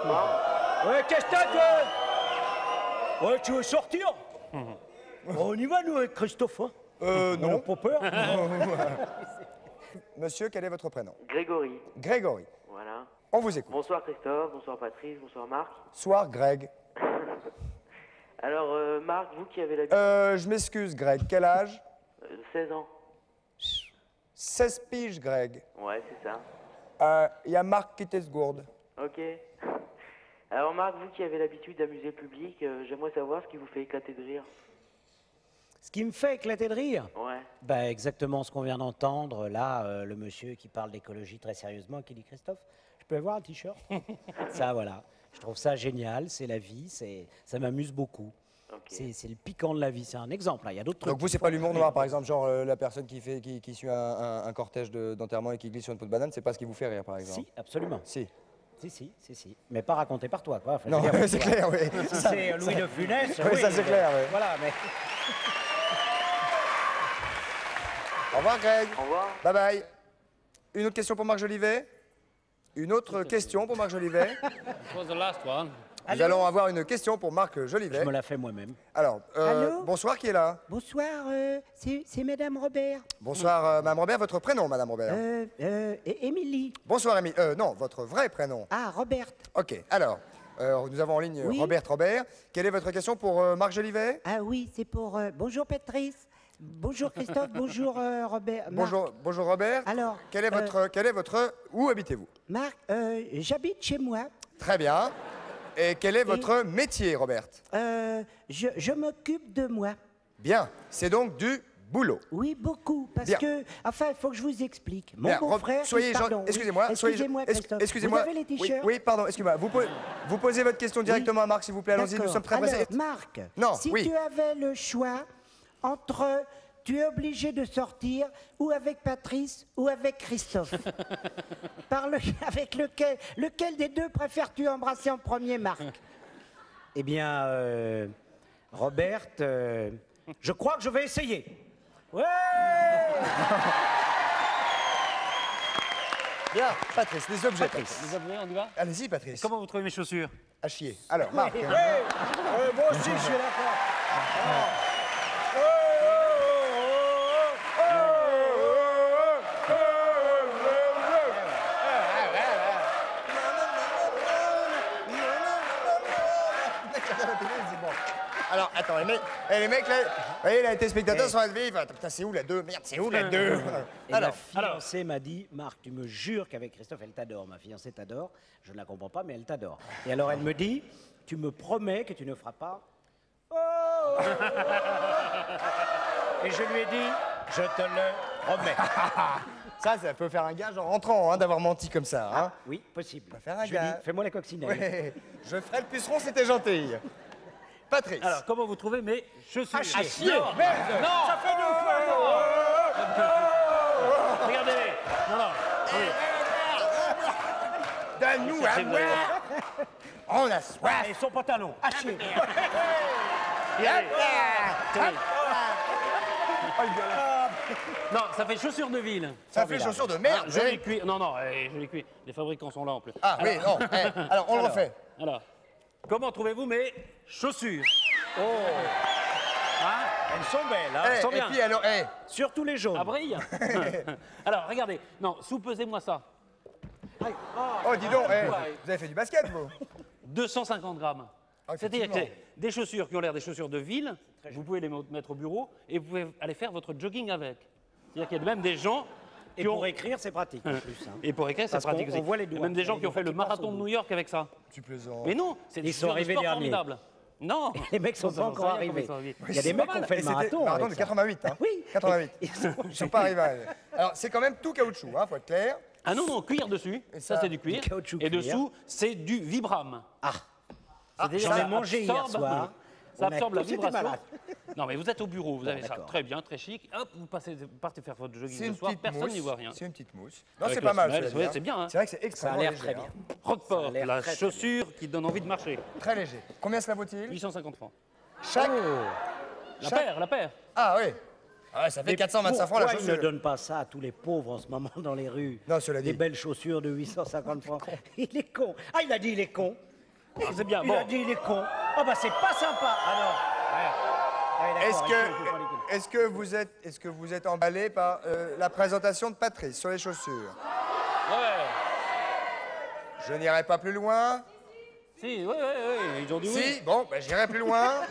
Ouais, qu'est-ce que t'as, toi? Ouais, tu veux sortir? On y va, nous, avec Christophe. Hein? Non. On n'a pas peur. Monsieur, quel est votre prénom? Grégory. Grégory. Voilà. On vous écoute. Bonsoir Christophe, bonsoir Patrice, bonsoir Marc. Soir, Greg. Alors, Marc, vous qui avez l'habitude... Je m'excuse, Greg. Quel âge? 16 ans. 16 piges, Greg. Ouais, c'est ça. Il y a Marc qui t'esgourde. Ok. Alors, Marc, vous qui avez l'habitude d'amuser le public, j'aimerais savoir ce qui vous fait éclater de rire. Ce qui me fait éclater de rire? Ouais. Ben, exactement ce qu'on vient d'entendre, là, le monsieur qui parle d'écologie très sérieusement, qui dit Christophe, je peux avoir un t-shirt? Ça, voilà. Je trouve ça génial, c'est la vie, ça m'amuse beaucoup. Okay. C'est le piquant de la vie, c'est un exemple. Là. Il y a d'autres trucs. Donc vous, c'est pas l'humour noir, par exemple, genre la personne qui suit un cortège d'enterrement et qui glisse sur une peau de banane, c'est pas ce qui vous fait rire, par exemple? Si, absolument. Si. Si. Mais pas raconté par toi, quoi. Enfin, non, c'est clair, oui. Si c'est Louis de Funès, oui, ça c'est clair, oui. Voilà, mais... Au revoir, Greg. Au revoir. Bye bye. Une autre question pour Marc Jolivet? Une autre question pour Marc Jolivet? It was the last one. Nous allons avoir une question pour Marc Jolivet. Je me la fais moi-même. Alors, Allô bonsoir, qui est là? Bonsoir, c'est Madame Robert. Bonsoir, Madame Robert. Votre prénom, Madame Robert? Émilie. Bonsoir, Émilie. Non, votre vrai prénom. Ah, Robert. Ok, alors, nous avons en ligne Oui. Robert. Quelle est votre question pour Marc Jolivet? Ah oui, c'est pour... bonjour Patrice. Bonjour Christophe, bonjour Robert. Marc. Bonjour Robert. Alors, quel est votre... Où habitez-vous? Marc, j'habite chez moi. Très bien. Et quel est votre métier, Robert? Je m'occupe de moi. Bien, c'est donc du boulot. Oui, beaucoup, parce Bien. que... Enfin, il faut que je vous explique. Mon Bien, beau-frère... soyez pardon, oui. excusez-moi. Excusez-moi, Christophe. Excusez-moi. Vous avez les t-shirts? Oui, pardon, excusez-moi. Vous posez votre question directement à Marc, s'il vous plaît. Allons-y, nous D'accord. sommes très pressés. Alors, Marc, Non, si oui. tu avais le choix entre tu es obligé de sortir ou avec Patrice ou avec Christophe, avec lequel des deux préfères-tu embrasser en premier, Marc? Eh bien, Robert, je crois que je vais essayer. Ouais. Bien, Patrice, les objets. Patrice, les objets, on y va? Allez-y, Patrice. Comment vous trouvez mes chaussures? À chier. Alors, Marc. Moi aussi, je suis d'accord. Alors, attends, les mecs, là, vous voyez, là, les téléspectateurs sont arrivés, putain, c'est où la 2? Merde, c'est où la 2? Et ma fiancée m'a dit, Marc, tu me jures qu'avec Christophe, elle t'adore. Ma fiancée t'adore. Je ne la comprends pas, mais elle t'adore. Et alors, elle me dit, tu me promets que tu ne feras pas... Oh. Et je lui ai dit, je te le promets. Ça peut faire un gage en rentrant, hein, d'avoir menti comme ça. Hein. Oui, possible. Ça peut faire un Je lui ai dit, gage. fais-moi la coccinelle. Ouais. Je ferai le puceron, c'était gentil. Patrice. Alors, comment vous trouvez mes chaussures? À chier. Non, Merde. non. Ça fait 2 fois. Regardez. Non, non. Donne-nous à boire. On a soif. Et son pantalon. À chier. Non, ça fait chaussures de ville. Ça fait chaussures de merde. Je les cuis. Non, non, je les cuis. Les fabricants sont là en plus. Ah oui, non. Alors, on le refait. Alors, comment trouvez-vous mes chaussures? Oh. Hein? Elles sont belles, hein? Elles sont Et bien. puis alors, Surtout les jaunes. Ah, brille. Alors, regardez. Non, soupesez-moi ça. oh, dis donc, vous avez fait du basket, vous? 250 grammes. Ah, C'est-à-dire que effectivement. c'est des chaussures qui ont l'air des chaussures de ville. Vous pouvez les mettre au bureau et vous pouvez aller faire votre jogging avec. C'est-à-dire qu'il y a même des gens Et qui pour ont... écrire, c'est pratique en plus. Hein. Et pour écrire, c'est Parce qu'on- pratique aussi. on voit les Il y a doigts. même des gens Les qui ont fait doigts le qui marathon passent au de bout. New York avec ça. Tu plaisantes. Mais non, c'est des Ils sont chaussures de arrivés sport derniers. formidables. Non. Les mecs sont pas J'en encore sais rien comment arrivés. ils sont arrivés. Il y a des mecs qui ont fait Et le c'était marathon. marathon avec de ça. 88, hein. Oui. 88. Ils Ils sont pas arrivés. Alors, c'est quand même tout caoutchouc, hein, faut être clair. Ah non, non, cuir dessus. Et Ça, ça, c'est du cuir. du caoutchouc Et cuir. dessous, c'est du Vibram. Ah. C'est-à-dire J'en ça ai mangé hier absorbe- soir. Ça On a absorbe la tous été vibration. malades. Non, mais vous êtes au bureau, vous avez ça d'accord. très bien, très chic. Hop, vous partez faire votre C'est jogging une le soir, petite personne mousse. n'y voit rien. C'est une petite mousse. Non, Avec c'est la pas mal. semelle, cela dit, ouais, hein. c'est bien, hein. C'est vrai que c'est Ça a extrêmement l'air léger, très hein. bien. Rockport, Ça a l'air la très, très chaussure qui donne envie de marcher. Très léger. Combien cela vaut-il? 850 francs. Chaque. La Chaque- paire, la paire. Ah oui. Ah ouais, ça fait 425 francs la Pourquoi ils chaussure. ne donnent pas ça à tous les pauvres en ce moment dans les rues? Non, cela Des dit. belles chaussures de 850 francs. Il est con. Ah, il a dit il est con. Ah, c'est bien, Il bon. a dit il est con. Ah bah c'est pas sympa. Ah non. Ouais, d'accord, Est-ce que vous êtes emballé par la présentation de Patrice sur les chaussures? Ouais. Je n'irai pas plus loin. Si, ouais, ils ont dit oui. Si, bon, ben, j'irai plus loin.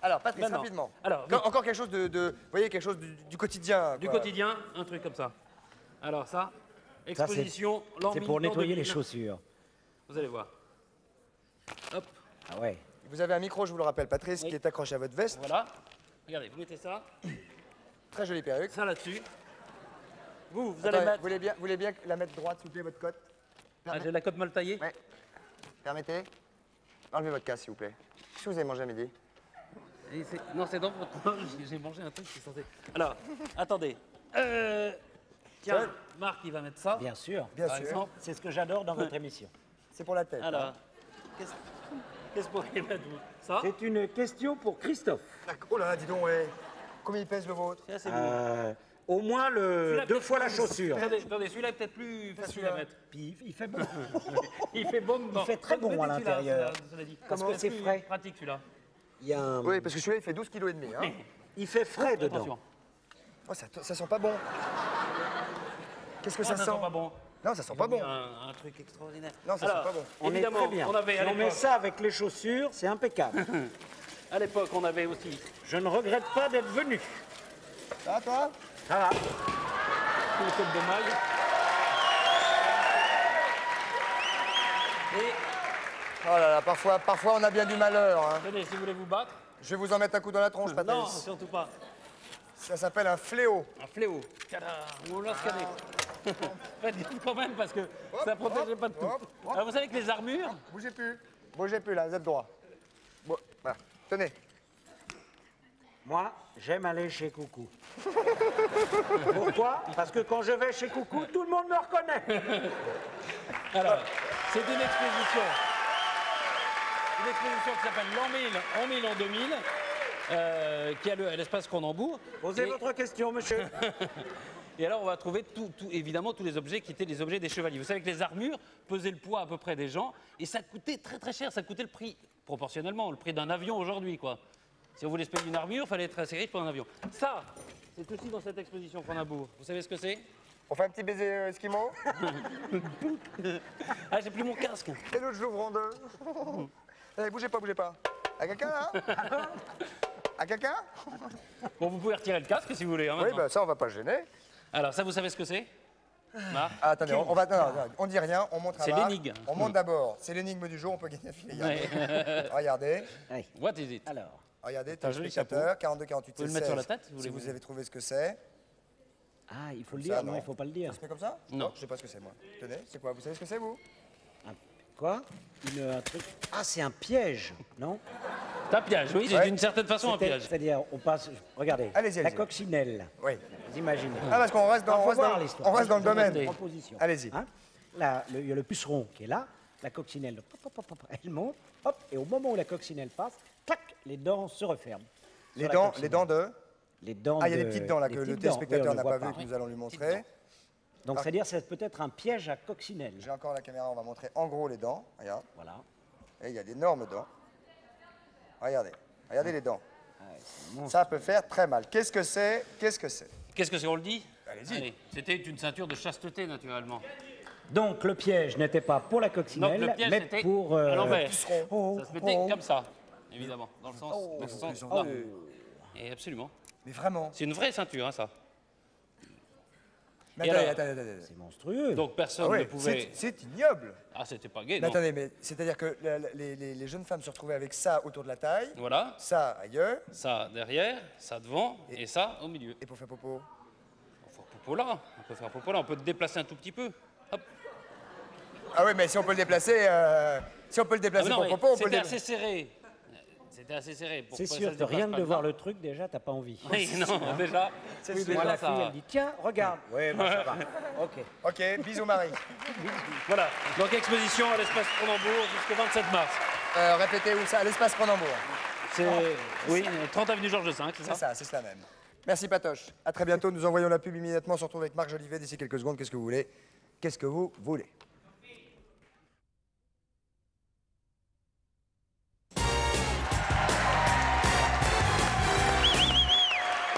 Alors, Patrice, Maintenant. rapidement. Alors, Encore quelque chose vous voyez, quelque chose du quotidien. du quoi. quotidien, un truc comme ça. Alors ça, Ça, exposition, c'est pour nettoyer les chaussures. Vous allez voir. Hop, Ah ouais. Vous avez un micro, je vous le rappelle, Patrice, qui est accroché à votre veste. voilà. Regardez, vous mettez ça, Très jolie perruque. ça là-dessus. Vous allez Attendez, mettre... vous voulez bien la mettre droite, s'il vous plaît, votre cote? Ah, j'ai la cote mal taillée. Ouais. Permettez. Enlevez votre casque, s'il vous plaît. Qu'est-ce que vous avez mangé à midi? Non, c'est dans votre... J'ai mangé un truc qui est censé... Alors, attendez. Tiens, Marc, il va mettre ça. Bien sûr. Bien Par sûr. exemple. C'est ce que j'adore dans votre émission. C'est pour la tête. Alors, hein. qu'est-ce que vous pourriez mettre, vous? Ça? C'est une question pour Christophe. Oh là là, dis donc, ouais. Combien il pèse le vôtre? C'est assez lourd. au moins Celui-là, 2 peut-être fois la plus- chaussure. Attendez, celui-là est peut-être plus facile à mettre. Puis il fait bon. Il fait bon. Il fait très bon à l'intérieur. Parce que c'est frais. Pratique celui-là. Il y a un... Oui, parce que celui-là, il fait 12,5 kg. Hein. Il fait frais dedans. Attention. Oh, ça sent pas bon. Qu'est-ce que ça sent? sent pas bon. Non, ça sent pas bon. Un truc extraordinaire. Non, ça Alors, sent pas bon. On est évidemment, très bien. on avait à Si on met l'époque- ça avec les chaussures, c'est impeccable. À l'époque, on avait aussi. Je ne regrette pas d'être venu. Ça va, toi? Ça va. Le code de maille. Et Oh là là, parfois on a bien du malheur. Hein. tenez, si vous voulez vous battre. Je vais vous en mettre un coup dans la tronche, Non, Patrice. surtout pas. Ça s'appelle un fléau. Un fléau. Tada, on l'a scanné. Faites gaffe quand même parce que ça ne protégeait pas de tout. Alors, vous savez que les armures. Bougez plus. Bougez plus, là, vous êtes droit. Bon, voilà. Tenez. Moi, j'aime aller chez Coucou. Pourquoi? Parce que quand je vais chez Coucou, tout le monde me reconnaît. Alors, c'est une exposition. Une exposition qui s'appelle L'an 1000, en 1000, en 2000, qui a à l'espace Cronenbourg. Posez votre question, monsieur. Et alors, on va trouver évidemment tous les objets qui étaient les objets des chevaliers. Vous savez que les armures pesaient le poids à peu près des gens, et ça coûtait très très cher. Ça coûtait le prix, proportionnellement, le prix d'un avion aujourd'hui, quoi. Si on voulait se payer une armure, il fallait être assez riche pour un avion. Ça, c'est aussi dans cette exposition Cronenbourg. Vous savez ce que c'est? On fait un petit baiser esquimau. Ah, j'ai plus mon casque. Et l'autre, je l'ouvre en deux. Allez, bougez pas. À quelqu'un, là? À quelqu'un? Bon, vous pouvez retirer le casque si vous voulez. Hein, Oui, maintenant. bah ça, on va pas se gêner. Alors, ça, vous savez ce que c'est? Marc? Ah, attendez, on va. Non, on dit rien, on montre à C'est Marc. l'énigme. On monte d'abord. C'est l'énigme du jour, on peut gagner un filet. Ouais. Regardez. What is it? Alors. Regardez, C'est un joli téléspectateur, 42, 48, Vous pouvez le 16. mettre sur la tête, si vous Si voulez. vous avez trouvé ce que c'est. Ah, il faut le Ça, dire? Non, il faut pas le dire. Ça se fait comme ça? Non. Je sais pas ce que c'est, moi. Tenez, c'est quoi? Vous savez ce que c'est, vous? Quoi? Un truc. Ah, c'est un piège, non? C'est un piège, oui, c'est Ouais. d'une certaine façon un piège. C'est-à-dire, on passe. Regardez. Allez-y, La allez-y. coccinelle. Oui. Vous imaginez. Ah, parce qu'on reste dans, Ah, on faut reste voir dans, l'histoire. on reste dans le domaine. rester. Proposition. Allez-y. Hein? Là, il y a le puceron qui est là, la coccinelle, hop, hop, hop, elle monte, hop, et au moment où la coccinelle passe, clac, les dents se referment. Les sur la dents coccinelle. de. Les dents. Ah, il y a des de- petites dents là les que le petites dents, téléspectateur oui, on n'a le pas voit vu, que nous allons lui montrer. Donc, c'est-à-dire, c'est peut-être un piège à coccinelle. J'ai encore la caméra, on va montrer en gros les dents. Regarde. Voilà. Et il y a d'énormes dents. Regardez. Regardez les dents. Ah ouais, c'est monstre. Ça peut faire très mal. Qu'est-ce que c'est? Qu'est-ce que c'est? Qu'est-ce que c'est, on le dit? Allez-y. Allez, c'était une ceinture de chasteté, naturellement. Donc, le piège n'était pas pour la Donc, coccinelle, le piège, mais c'était pour. à l'envers. Oh, Ça se mettait oh. comme ça, évidemment, dans le sens. dans ce sens là. Et absolument. Mais vraiment. C'est une vraie ceinture, hein, ça. Mais Et attendez, alors attendez. C'est monstrueux. Donc personne Ah ouais, ne pouvait. c'est ignoble. Ah, c'était pas gay, Mais non. attendez, mais c'est-à-dire que les jeunes femmes se retrouvaient avec ça autour de la taille, Voilà, ça ailleurs, ça derrière, ça devant et ça au milieu. et pour faire popo. On peut faire popo là, on peut faire popo là, on peut te déplacer un tout petit peu. Hop. Ah oui, mais si on peut le déplacer, si on peut le Ah, déplacer mais non, pour mais popo, on peut le c'était déplacer. assez serré. C'était assez serré. Pour C'est que ça sûr se que déplace rien pas de voir devant. le truc, déjà, t'as pas envie. Oui, non, déjà. Oui, Moi, déjà, la ça- fille, elle dit tiens, regarde. Oui, bah, ça va. Ok. Ok, bisous Marie. Voilà, donc exposition à l'espace Cronenbourg jusqu'au 27 mars. Répétez où ça? À l'espace Cronenbourg. C'est, oui, 30 avenue Georges V, c'est ça? C'est ça, c'est cela même. Merci Patoche. À très bientôt. Nous envoyons la pub immédiatement. On se retrouve avec Marc Jolivet d'ici quelques secondes. Qu'est-ce que vous voulez? Qu'est-ce que vous voulez?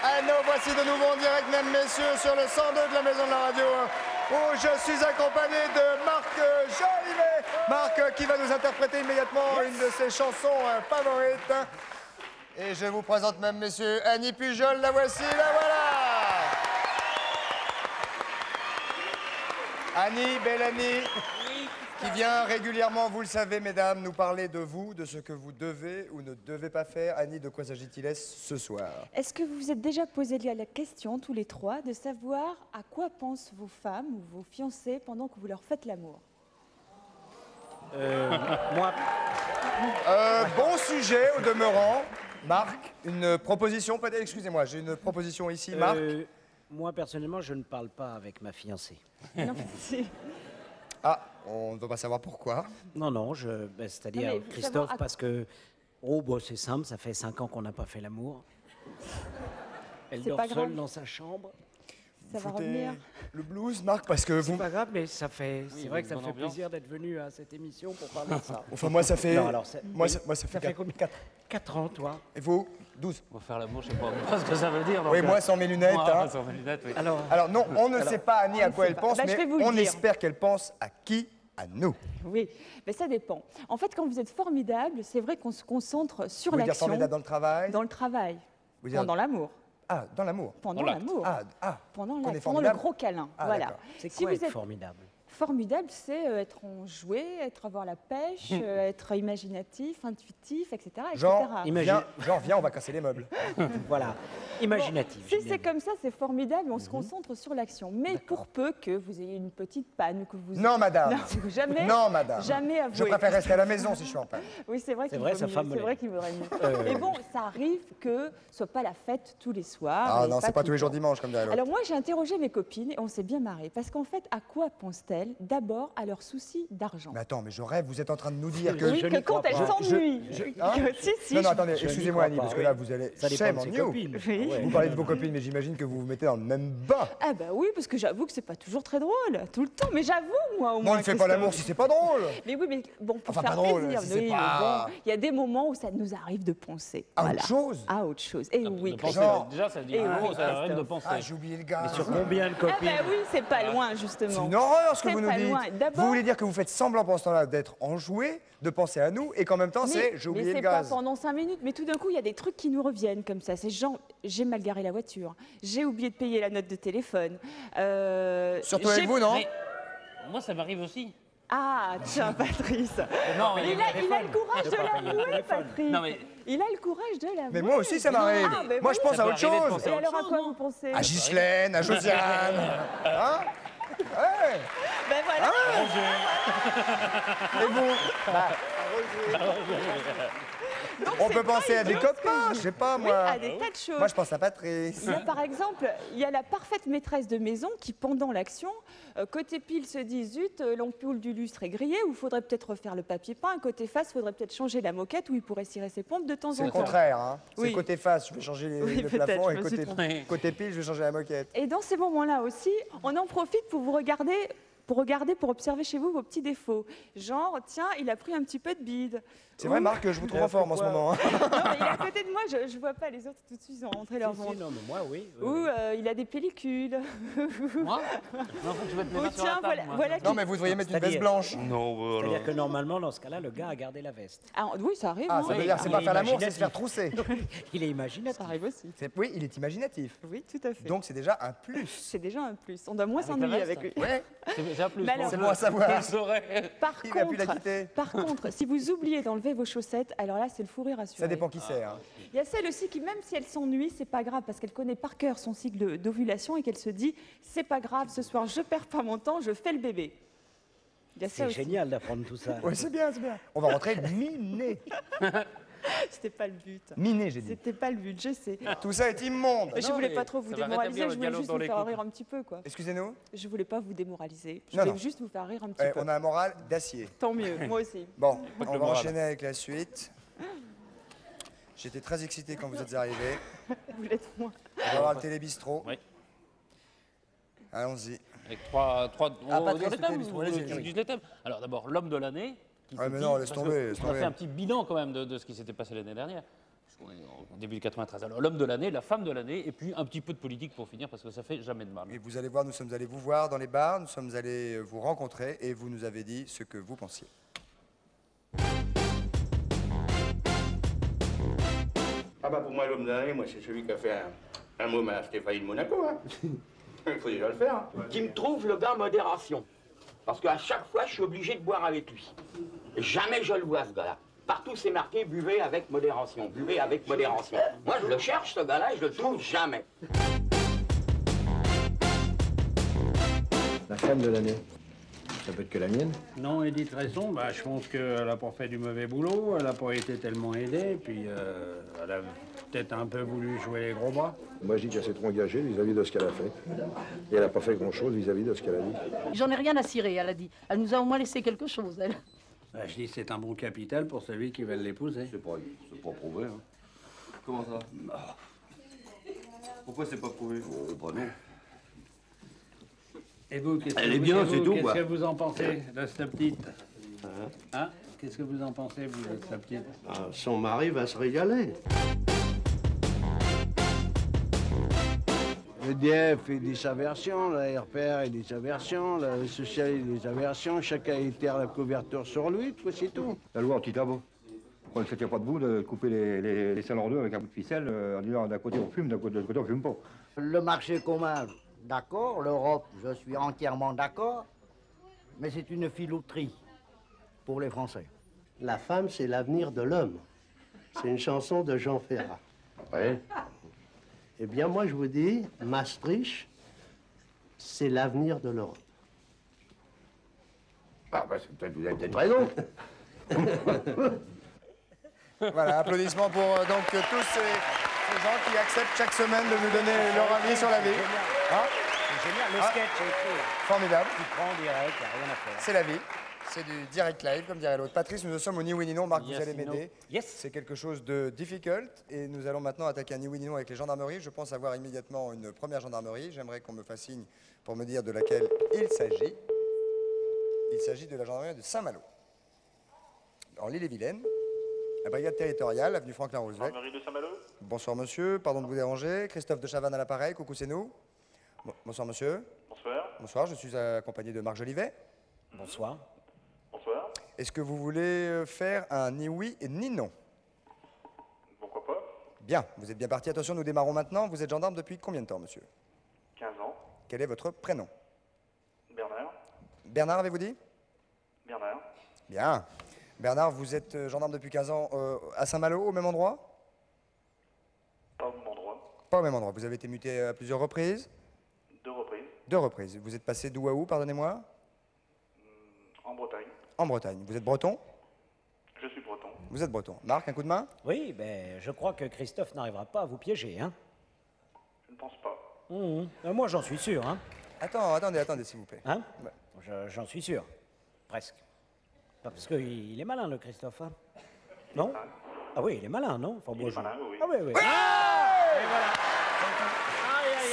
Allez, nous voici de nouveau en direct, mesdames, messieurs, sur le 102 de la Maison de la Radio, où je suis accompagné de Marc Jolivet. Marc qui va nous interpréter immédiatement une de ses chansons favorites. Et je vous présente, mesdames, messieurs, Annie Pujol. La voici, la voilà. Annie, belle Annie, qui vient régulièrement, vous le savez, mesdames, nous parler de vous, de ce que vous devez ou ne devez pas faire. Annie, de quoi s'agit-il ce soir? Est-ce que vous vous êtes déjà posé la question, tous les trois, de savoir à quoi pensent vos femmes ou vos fiancés pendant que vous leur faites l'amour? Moi, Bon sujet, au demeurant. Marc, une proposition peut-être? Excusez-moi, j'ai une proposition ici, Marc. moi, personnellement, je ne parle pas avec ma fiancée. Non, c'est- Ah, on ne veut pas savoir pourquoi. Non, non, c'est-à-dire Non, mais il faut Christophe, savoir à- parce que, oh, bah, c'est simple, ça fait 5 ans qu'on n'a pas fait l'amour. Elle C'est dort pas seule grave. dans sa chambre. Ça va foutez revenir. le blues, Marc, parce que vous... C'est pas grave, mais ça fait, Oui, c'est vrai que ça bonne fait ambiance. plaisir d'être venu à cette émission pour parler de ça. Enfin, moi, ça fait... Non, alors, moi, ça fait fait combien 4 ans, toi. Et vous 12. On va faire l'amour, je sais pas ce que ça veut dire. donc, Oui, moi, sans mes lunettes. moi, hein. sans mes lunettes, oui. Alors non, on ne sait pas, Annie, à quoi elle pense, Bah, je mais vais vous le on dire. espère qu'elle pense à qui? À nous. Oui, mais ça dépend. En fait, quand vous êtes formidable, c'est vrai qu'on se concentre sur Vous voulez dire l'action. formidable dans le travail? Dans le travail. Vous dire- Pendant l'amour. Ah, dans l'amour. Pendant l'amour. qu'on Pendant, est pendant le formidable. gros câlin. Ah, voilà. d'accord. C'est Si quoi vous être êtes formidable? formidable, c'est être enjoué, avoir la pêche, être imaginatif, intuitif, etc. Genre, etc. viens, on va casser les meubles. Voilà, imaginatif. Si c'est comme ça, c'est formidable, on se concentre sur l'action. Mais pour peu que vous ayez une petite panne, que vous... Non, madame. Non, jamais. Non, madame. Jamais avouer. Je préfère rester à la maison si je suis en panne. Oui, c'est vrai qu'il vrai, vaut sa mieux, femme me c'est l'aime. vrai qu'il vaudrait mieux. Mais bon, ça arrive que ce soit pas la fête tous les soirs. Ah et non, c'est pas tout tous les le jours temps. dimanche comme dirait l'autre. Alors moi, j'ai interrogé mes copines et on s'est bien marré. Parce qu'en fait, à quoi pensent-elles? D'abord à leurs soucis d'argent. Mais attends, mais je rêve, vous êtes en train de nous dire que... Oui, que quand elles s'ennuient. Hein Si, non, je- attendez, je excusez-moi n'y Annie, crois parce pas, que là, oui. vous allez... Ça dépend Shame de on ses you. copines. Oui. Ouais. Vous parlez de vos copines, mais j'imagine que vous vous mettez dans le même bain. Ah bah oui, parce que j'avoue que c'est pas toujours très drôle, tout le temps. Mais j'avoue, moi, au Bon, moins. on ne fait pas Christophe. l'amour si c'est pas drôle. Mais oui, mais bon, pour Enfin, faire pas drôle, plaisir. si c'est oui, mais pas- bon, il y a des moments où ça nous arrive de penser. À voilà. autre chose. À autre chose. Et oui, De penser, Genre- déjà, ça dit Et un oui, mot, ça arrive de Christophe. penser. Ah, j'ai oublié le gars. Mais sur combien de Ah copines bah oui, c'est pas loin, justement. C'est une horreur ce que C'est vous nous pas dites. loin. D'abord- Vous voulez dire que vous faites semblant pendant ce temps-là d'être enjoué, de penser à nous, et qu'en même temps, c'est j'ai oublié mais le c'est pas gaz. pendant 5 minutes, mais tout d'un coup, il y a des trucs qui nous reviennent comme ça. C'est genre, j'ai mal garé la voiture, j'ai oublié de payer la note de téléphone. Surtout avec vous, non? Mais moi, ça m'arrive aussi. Ah, tiens, Patrice. Non, mais il a le courage de l'avouer, Patrice. Non, mais- Il a le courage de l'avouer. Mais moi aussi, ça m'arrive. Ah, mais Moi, je oui. pense à autre Ça peut arriver de chose. penser Et à autre alors, à chose, quoi non vous pensez? À Ghislaine, à Josiane. Hein? Ouais. Ben voilà. Et vous? Donc, On c'est peut pas penser à des idiot, ce que copains, vous je sais pas Oui, moi. à des tas de choses. Moi, je pense à Patrice. Il y a, par exemple, il y a la parfaite maîtresse de maison qui, pendant l'action, côté pile se dit zut, l'ampoule du lustre est grillée, ou il faudrait peut-être refaire le papier peint. Côté face, il faudrait peut-être changer la moquette, ou il pourrait cirer ses pompes de temps C'est en le temps. contraire. Hein. Oui. C'est côté face, je vais changer Oui, le peut-être, plafond, je et me suis trompée. côté pile, je vais changer la moquette. Et dans ces moments-là aussi, on en profite pour vous regarder. Pour observer chez vous vos petits défauts. Genre, tiens, il a pris un petit peu de bide. C'est vrai, Ou- Marc, je vous trouve en forme en ce moment. hein. Non, mais il est à côté de moi, je vois pas les autres tout de suite, ils ont rentré leur Si, ventre. non, mais moi, oui. Ou il a des pellicules. Moi Non, faut que je mette mes Ou mains sur la tiens, table, voilà, moi. voilà Non, qui- mais vous devriez mettre une C'est-à-dire- veste blanche. Non, C'est-à-dire que normalement, dans ce cas-là, le gars a gardé la veste. Ah, oui, ça arrive. Ah, hein. ça veut dire c'est il pas est faire l'amour, c'est se imaginatif. faire trousser. Il est imaginatif. Ça arrive aussi. Oui, il est imaginatif. Oui, tout à fait. Donc c'est déjà un plus. C'est déjà un plus. On doit moins Avec la s'ennuyer veste avec lui. Ouais, C'est un plus. Mais alors- c'est bon à savoir. Je le saurais. Par Il va plus la contre, quitter. si vous oubliez d'enlever vos chaussettes, alors là, c'est le fou rire assuré. Ça dépend qui c'est. Hein. Il y a celle aussi qui, même si elle s'ennuie, c'est pas grave parce qu'elle connaît par cœur son cycle d'ovulation et qu'elle se dit c'est pas grave, ce soir je perds pas mon temps, je fais le bébé. Il y a ça C'est aussi. génial d'apprendre tout ça. Oui, c'est bien, c'est bien. On va rentrer miné. C'était pas le but. Miné, j'ai dit. C'était pas le but, je sais. Tout ça est immonde. Mais je Non, voulais mais pas trop vous ça va démoraliser, rétablir je le voulais dialogue juste dans vous les faire couples. rire un petit peu, quoi. Excusez-nous. Je voulais pas vous démoraliser. Je Non, voulais non. juste vous faire rire un petit peu. On a un moral d'acier. Tant mieux, moi aussi. Bon, Pas que on le va moral. enchaîner avec la suite. J'étais très excité quand vous êtes arrivés. Vous l'êtes moins. On va voir le télébistrot. Oui. Allons-y. Avec trois Ah, on Patrice, dit les thèmes, le thème, ou allez-y, je allez-y. dis les thèmes. Alors d'abord, l'homme de l'année. Qui Ah, s'est mais dit- non, laisse parce que tomber, laisse On a tomber. fait un petit bilan quand même de ce qui s'était passé l'année dernière. Parce qu'on est au début de 93. Alors l'homme de l'année, la femme de l'année, et puis un petit peu de politique pour finir, parce que ça fait jamais de mal. Et vous allez voir, nous sommes allés vous voir dans les bars, nous sommes allés vous rencontrer et vous nous avez dit ce que vous pensiez. Ah bah pour moi, l'homme de l'année, moi, c'est celui qui a fait un môme à Stéphanie de Monaco. Hein. Il faut déjà le faire. Hein. Qui me trouve le gars modération. Parce qu'à chaque fois, je suis obligé de boire avec lui. Jamais je le vois, ce gars-là. Partout, c'est marqué « buvez avec modération »,« buvez avec modération ». Moi, je le cherche, ce gars-là, et je le trouve jamais. La femme de l'année, ça peut être que la mienne. Non, Edith Cresson, bah, je pense qu'elle n'a pas fait du mauvais boulot, elle n'a pas été tellement aidée, puis elle a peut-être un peu voulu jouer les gros bras. Moi, je dis qu'elle s'est trop engagée vis-à-vis de ce qu'elle a fait. Et elle n'a pas fait grand-chose vis-à-vis de ce qu'elle a dit. J'en ai rien à cirer, elle a dit. Elle nous a au moins laissé quelque chose, elle. Bah, je dis que c'est un bon capital pour celui qui veut l'épouser. C'est pas prouvé. Hein. Comment ça? Pourquoi c'est pas prouvé? Oh, bah non. Et vous, qu'est-ce Elle que est vous- bien, et vous, c'est tout, Qu'est-ce quoi. que vous en pensez de cette petite? Hein? Qu'est-ce que vous en pensez, vous, de cette petite? Ah, son mari va se régaler. L'EDF, il dit sa version, la RPR, il dit sa version, le social, il dit sa version, chacun itère la couverture sur lui, quoi, c'est tout. La loi anti-tabac. Quand ne tient pas debout, de couper les salles en deux avec un bout de ficelle, en disant d'un côté on fume, de l'autre côté on fume pas. Le marché commun, d'accord. L'Europe, je suis entièrement d'accord. Mais c'est une filouterie pour les Français. La femme, c'est l'avenir de l'homme. C'est une chanson de Jean Ferrat. Oui. Eh bien, moi, je vous dis, Maastricht, c'est l'avenir de l'Europe. Ah, bah, vous avez peut-être raison. Voilà, applaudissements pour donc tous ces gens qui acceptent chaque semaine de nous donner leur avis sur la vie. Hein? C'est génial, le Ah. sketch est écrit. Formidable. Tu prends en direct, il n'y a rien à faire. C'est la vie. C'est du direct live, comme dirait l'autre. Patrice, nous sommes au ni oui ni non. Marc, Yes, vous allez no. m'aider. Yes. C'est quelque chose de difficult. Et nous allons maintenant attaquer un ni oui ni non avec les gendarmeries. Je pense avoir immédiatement une première gendarmerie. J'aimerais qu'on me fasse signe pour me dire de laquelle il s'agit. Il s'agit de la gendarmerie de Saint-Malo. En l'Île-et-Vilaine. La brigade territoriale, avenue Franklin Roosevelt. Gendarmerie de Saint-Malo. Bonsoir monsieur, pardon de vous déranger. Christophe de Chavannes à l'appareil, coucou c'est nous. Bonsoir monsieur. Bonsoir. Bonsoir, je suis accompagné de Marc Jolivet. Bonsoir. Bonsoir. Est-ce que vous voulez faire un ni oui et ni non? Pourquoi pas? Bien, vous êtes bien parti. Attention, nous démarrons maintenant. Vous êtes gendarme depuis combien de temps, monsieur? 15 ans. Quel est votre prénom? Bernard. Bernard, avez-vous dit? Bernard. Bien. Bernard, vous êtes gendarme depuis 15 ans à Saint-Malo, au même endroit? Pas au même endroit. Pas au même endroit. Vous avez été muté à plusieurs reprises? 2 reprises. 2 reprises. Vous êtes passé d'où à où, pardonnez-moi? En Bretagne. En Bretagne. Vous êtes breton? Je suis breton. Vous êtes breton. Marc, un coup de main? Oui, ben, je crois que Christophe n'arrivera pas à vous piéger, hein. Je ne pense pas. Moi, j'en suis sûr, hein. Attendez, s'il vous plaît. Hein? J'en suis sûr. Presque. Pas parce qu'il est malin, le Christophe, hein. Non? Ah oui, il est malin, non? Enfin, Il est malin, oui. Ah oui, oui. Et voilà.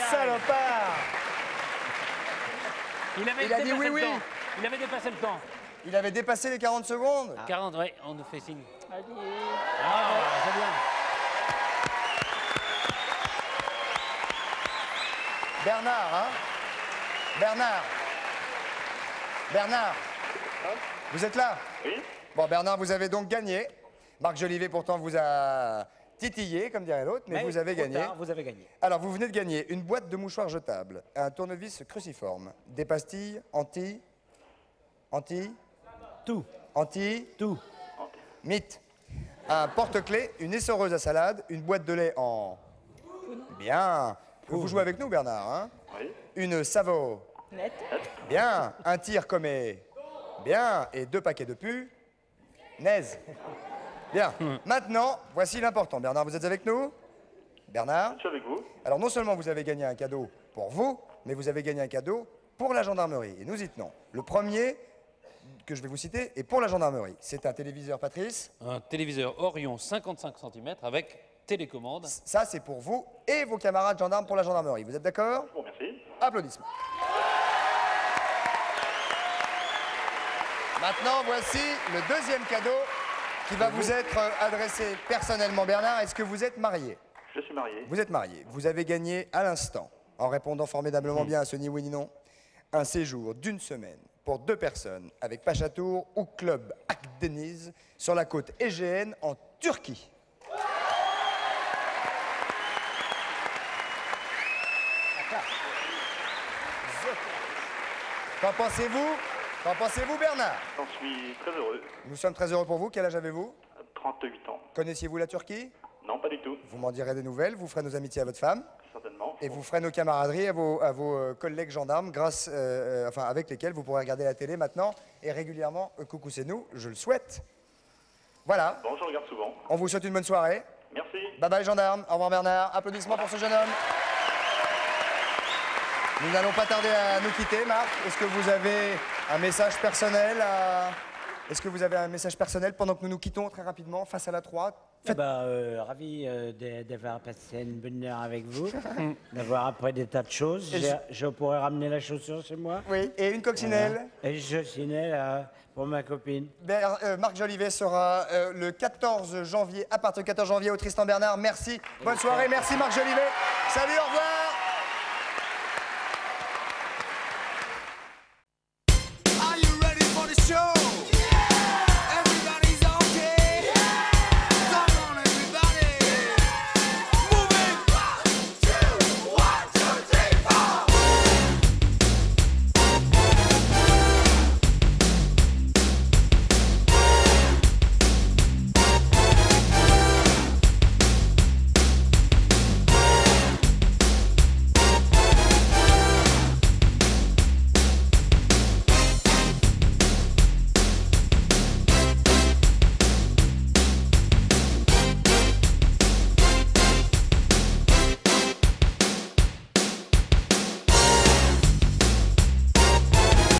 Salopard! Il avait Il a dit dépassé oui, le oui. temps. Il avait dépassé le temps. Il avait dépassé les 40 secondes? 40, oui, on nous fait signe. Allez. Ah, c'est bien. Bernard, hein? Bernard, vous êtes là? Oui. Bon, Bernard, vous avez donc gagné. Marc Jolivet, pourtant, vous a titillé, comme dirait l'autre, mais vous avez trop gagné. tard, vous avez gagné. Alors, vous venez de gagner une boîte de mouchoirs jetables, un tournevis cruciforme, des pastilles mythe, un porte-clés, une essoreuse à salade, une boîte de lait en... Bien. Vous jouez avec nous, Bernard, hein? Oui. Une Savo. Net. Bien. Un tir commet. Bien. Et 2 paquets de pu. Naise. Bien. Maintenant, voici l'important. Bernard, vous êtes avec nous? Bernard? Je suis avec vous. Alors, non seulement vous avez gagné un cadeau pour vous, mais vous avez gagné un cadeau pour la gendarmerie. Et nous y tenons. Le premier que je vais vous citer est pour la gendarmerie. C'est un téléviseur, Patrice. Un téléviseur Orion 55 cm avec télécommande. Ça, c'est pour vous et vos camarades gendarmes pour la gendarmerie. Vous êtes d'accord? Je vous remercie. Applaudissements. Maintenant, voici le deuxième cadeau qui va vous être adressé personnellement. Bernard, est-ce que vous êtes marié? Je suis marié. Vous êtes marié. Vous avez gagné à l'instant, en répondant formidablement bien à ce ni oui ni non, un séjour d'une semaine pour 2 personnes avec Pachatour ou Club Akdeniz sur la côte égéenne en Turquie. Qu'en pensez-vous? Qu'en pensez-vous, Bernard? J'en suis très heureux. Nous sommes très heureux pour vous. Quel âge avez-vous? 38 ans. Connaissiez-vous la Turquie? Non, pas du tout. Vous m'en direz des nouvelles, vous ferez nos amitiés à votre femme. Certainement. Et vous ferez nos camaraderies à vos collègues gendarmes, avec lesquels vous pourrez regarder la télé maintenant et régulièrement. Coucou, c'est nous, je le souhaite. Voilà. Bon, je regarde souvent. On vous souhaite une bonne soirée. Merci. Bye bye, gendarme. Au revoir, Bernard. Applaudissements pour ce jeune homme. Nous n'allons pas tarder à nous quitter, Marc. Est-ce que vous avez un message personnel à Est-ce que vous avez un message personnel pendant que nous nous quittons très rapidement face à la 3? Ravi d'avoir passé une bonne heure avec vous, d'avoir appris des tas de choses. Je pourrais ramener la chaussure chez moi. Oui, et une coccinelle. Voilà. Et une coccinelle pour ma copine. Marc Jolivet sera le 14 janvier, à partir du 14 janvier au Tristan Bernard. Merci, bonne soirée, merci Marc Jolivet. Salut, au revoir.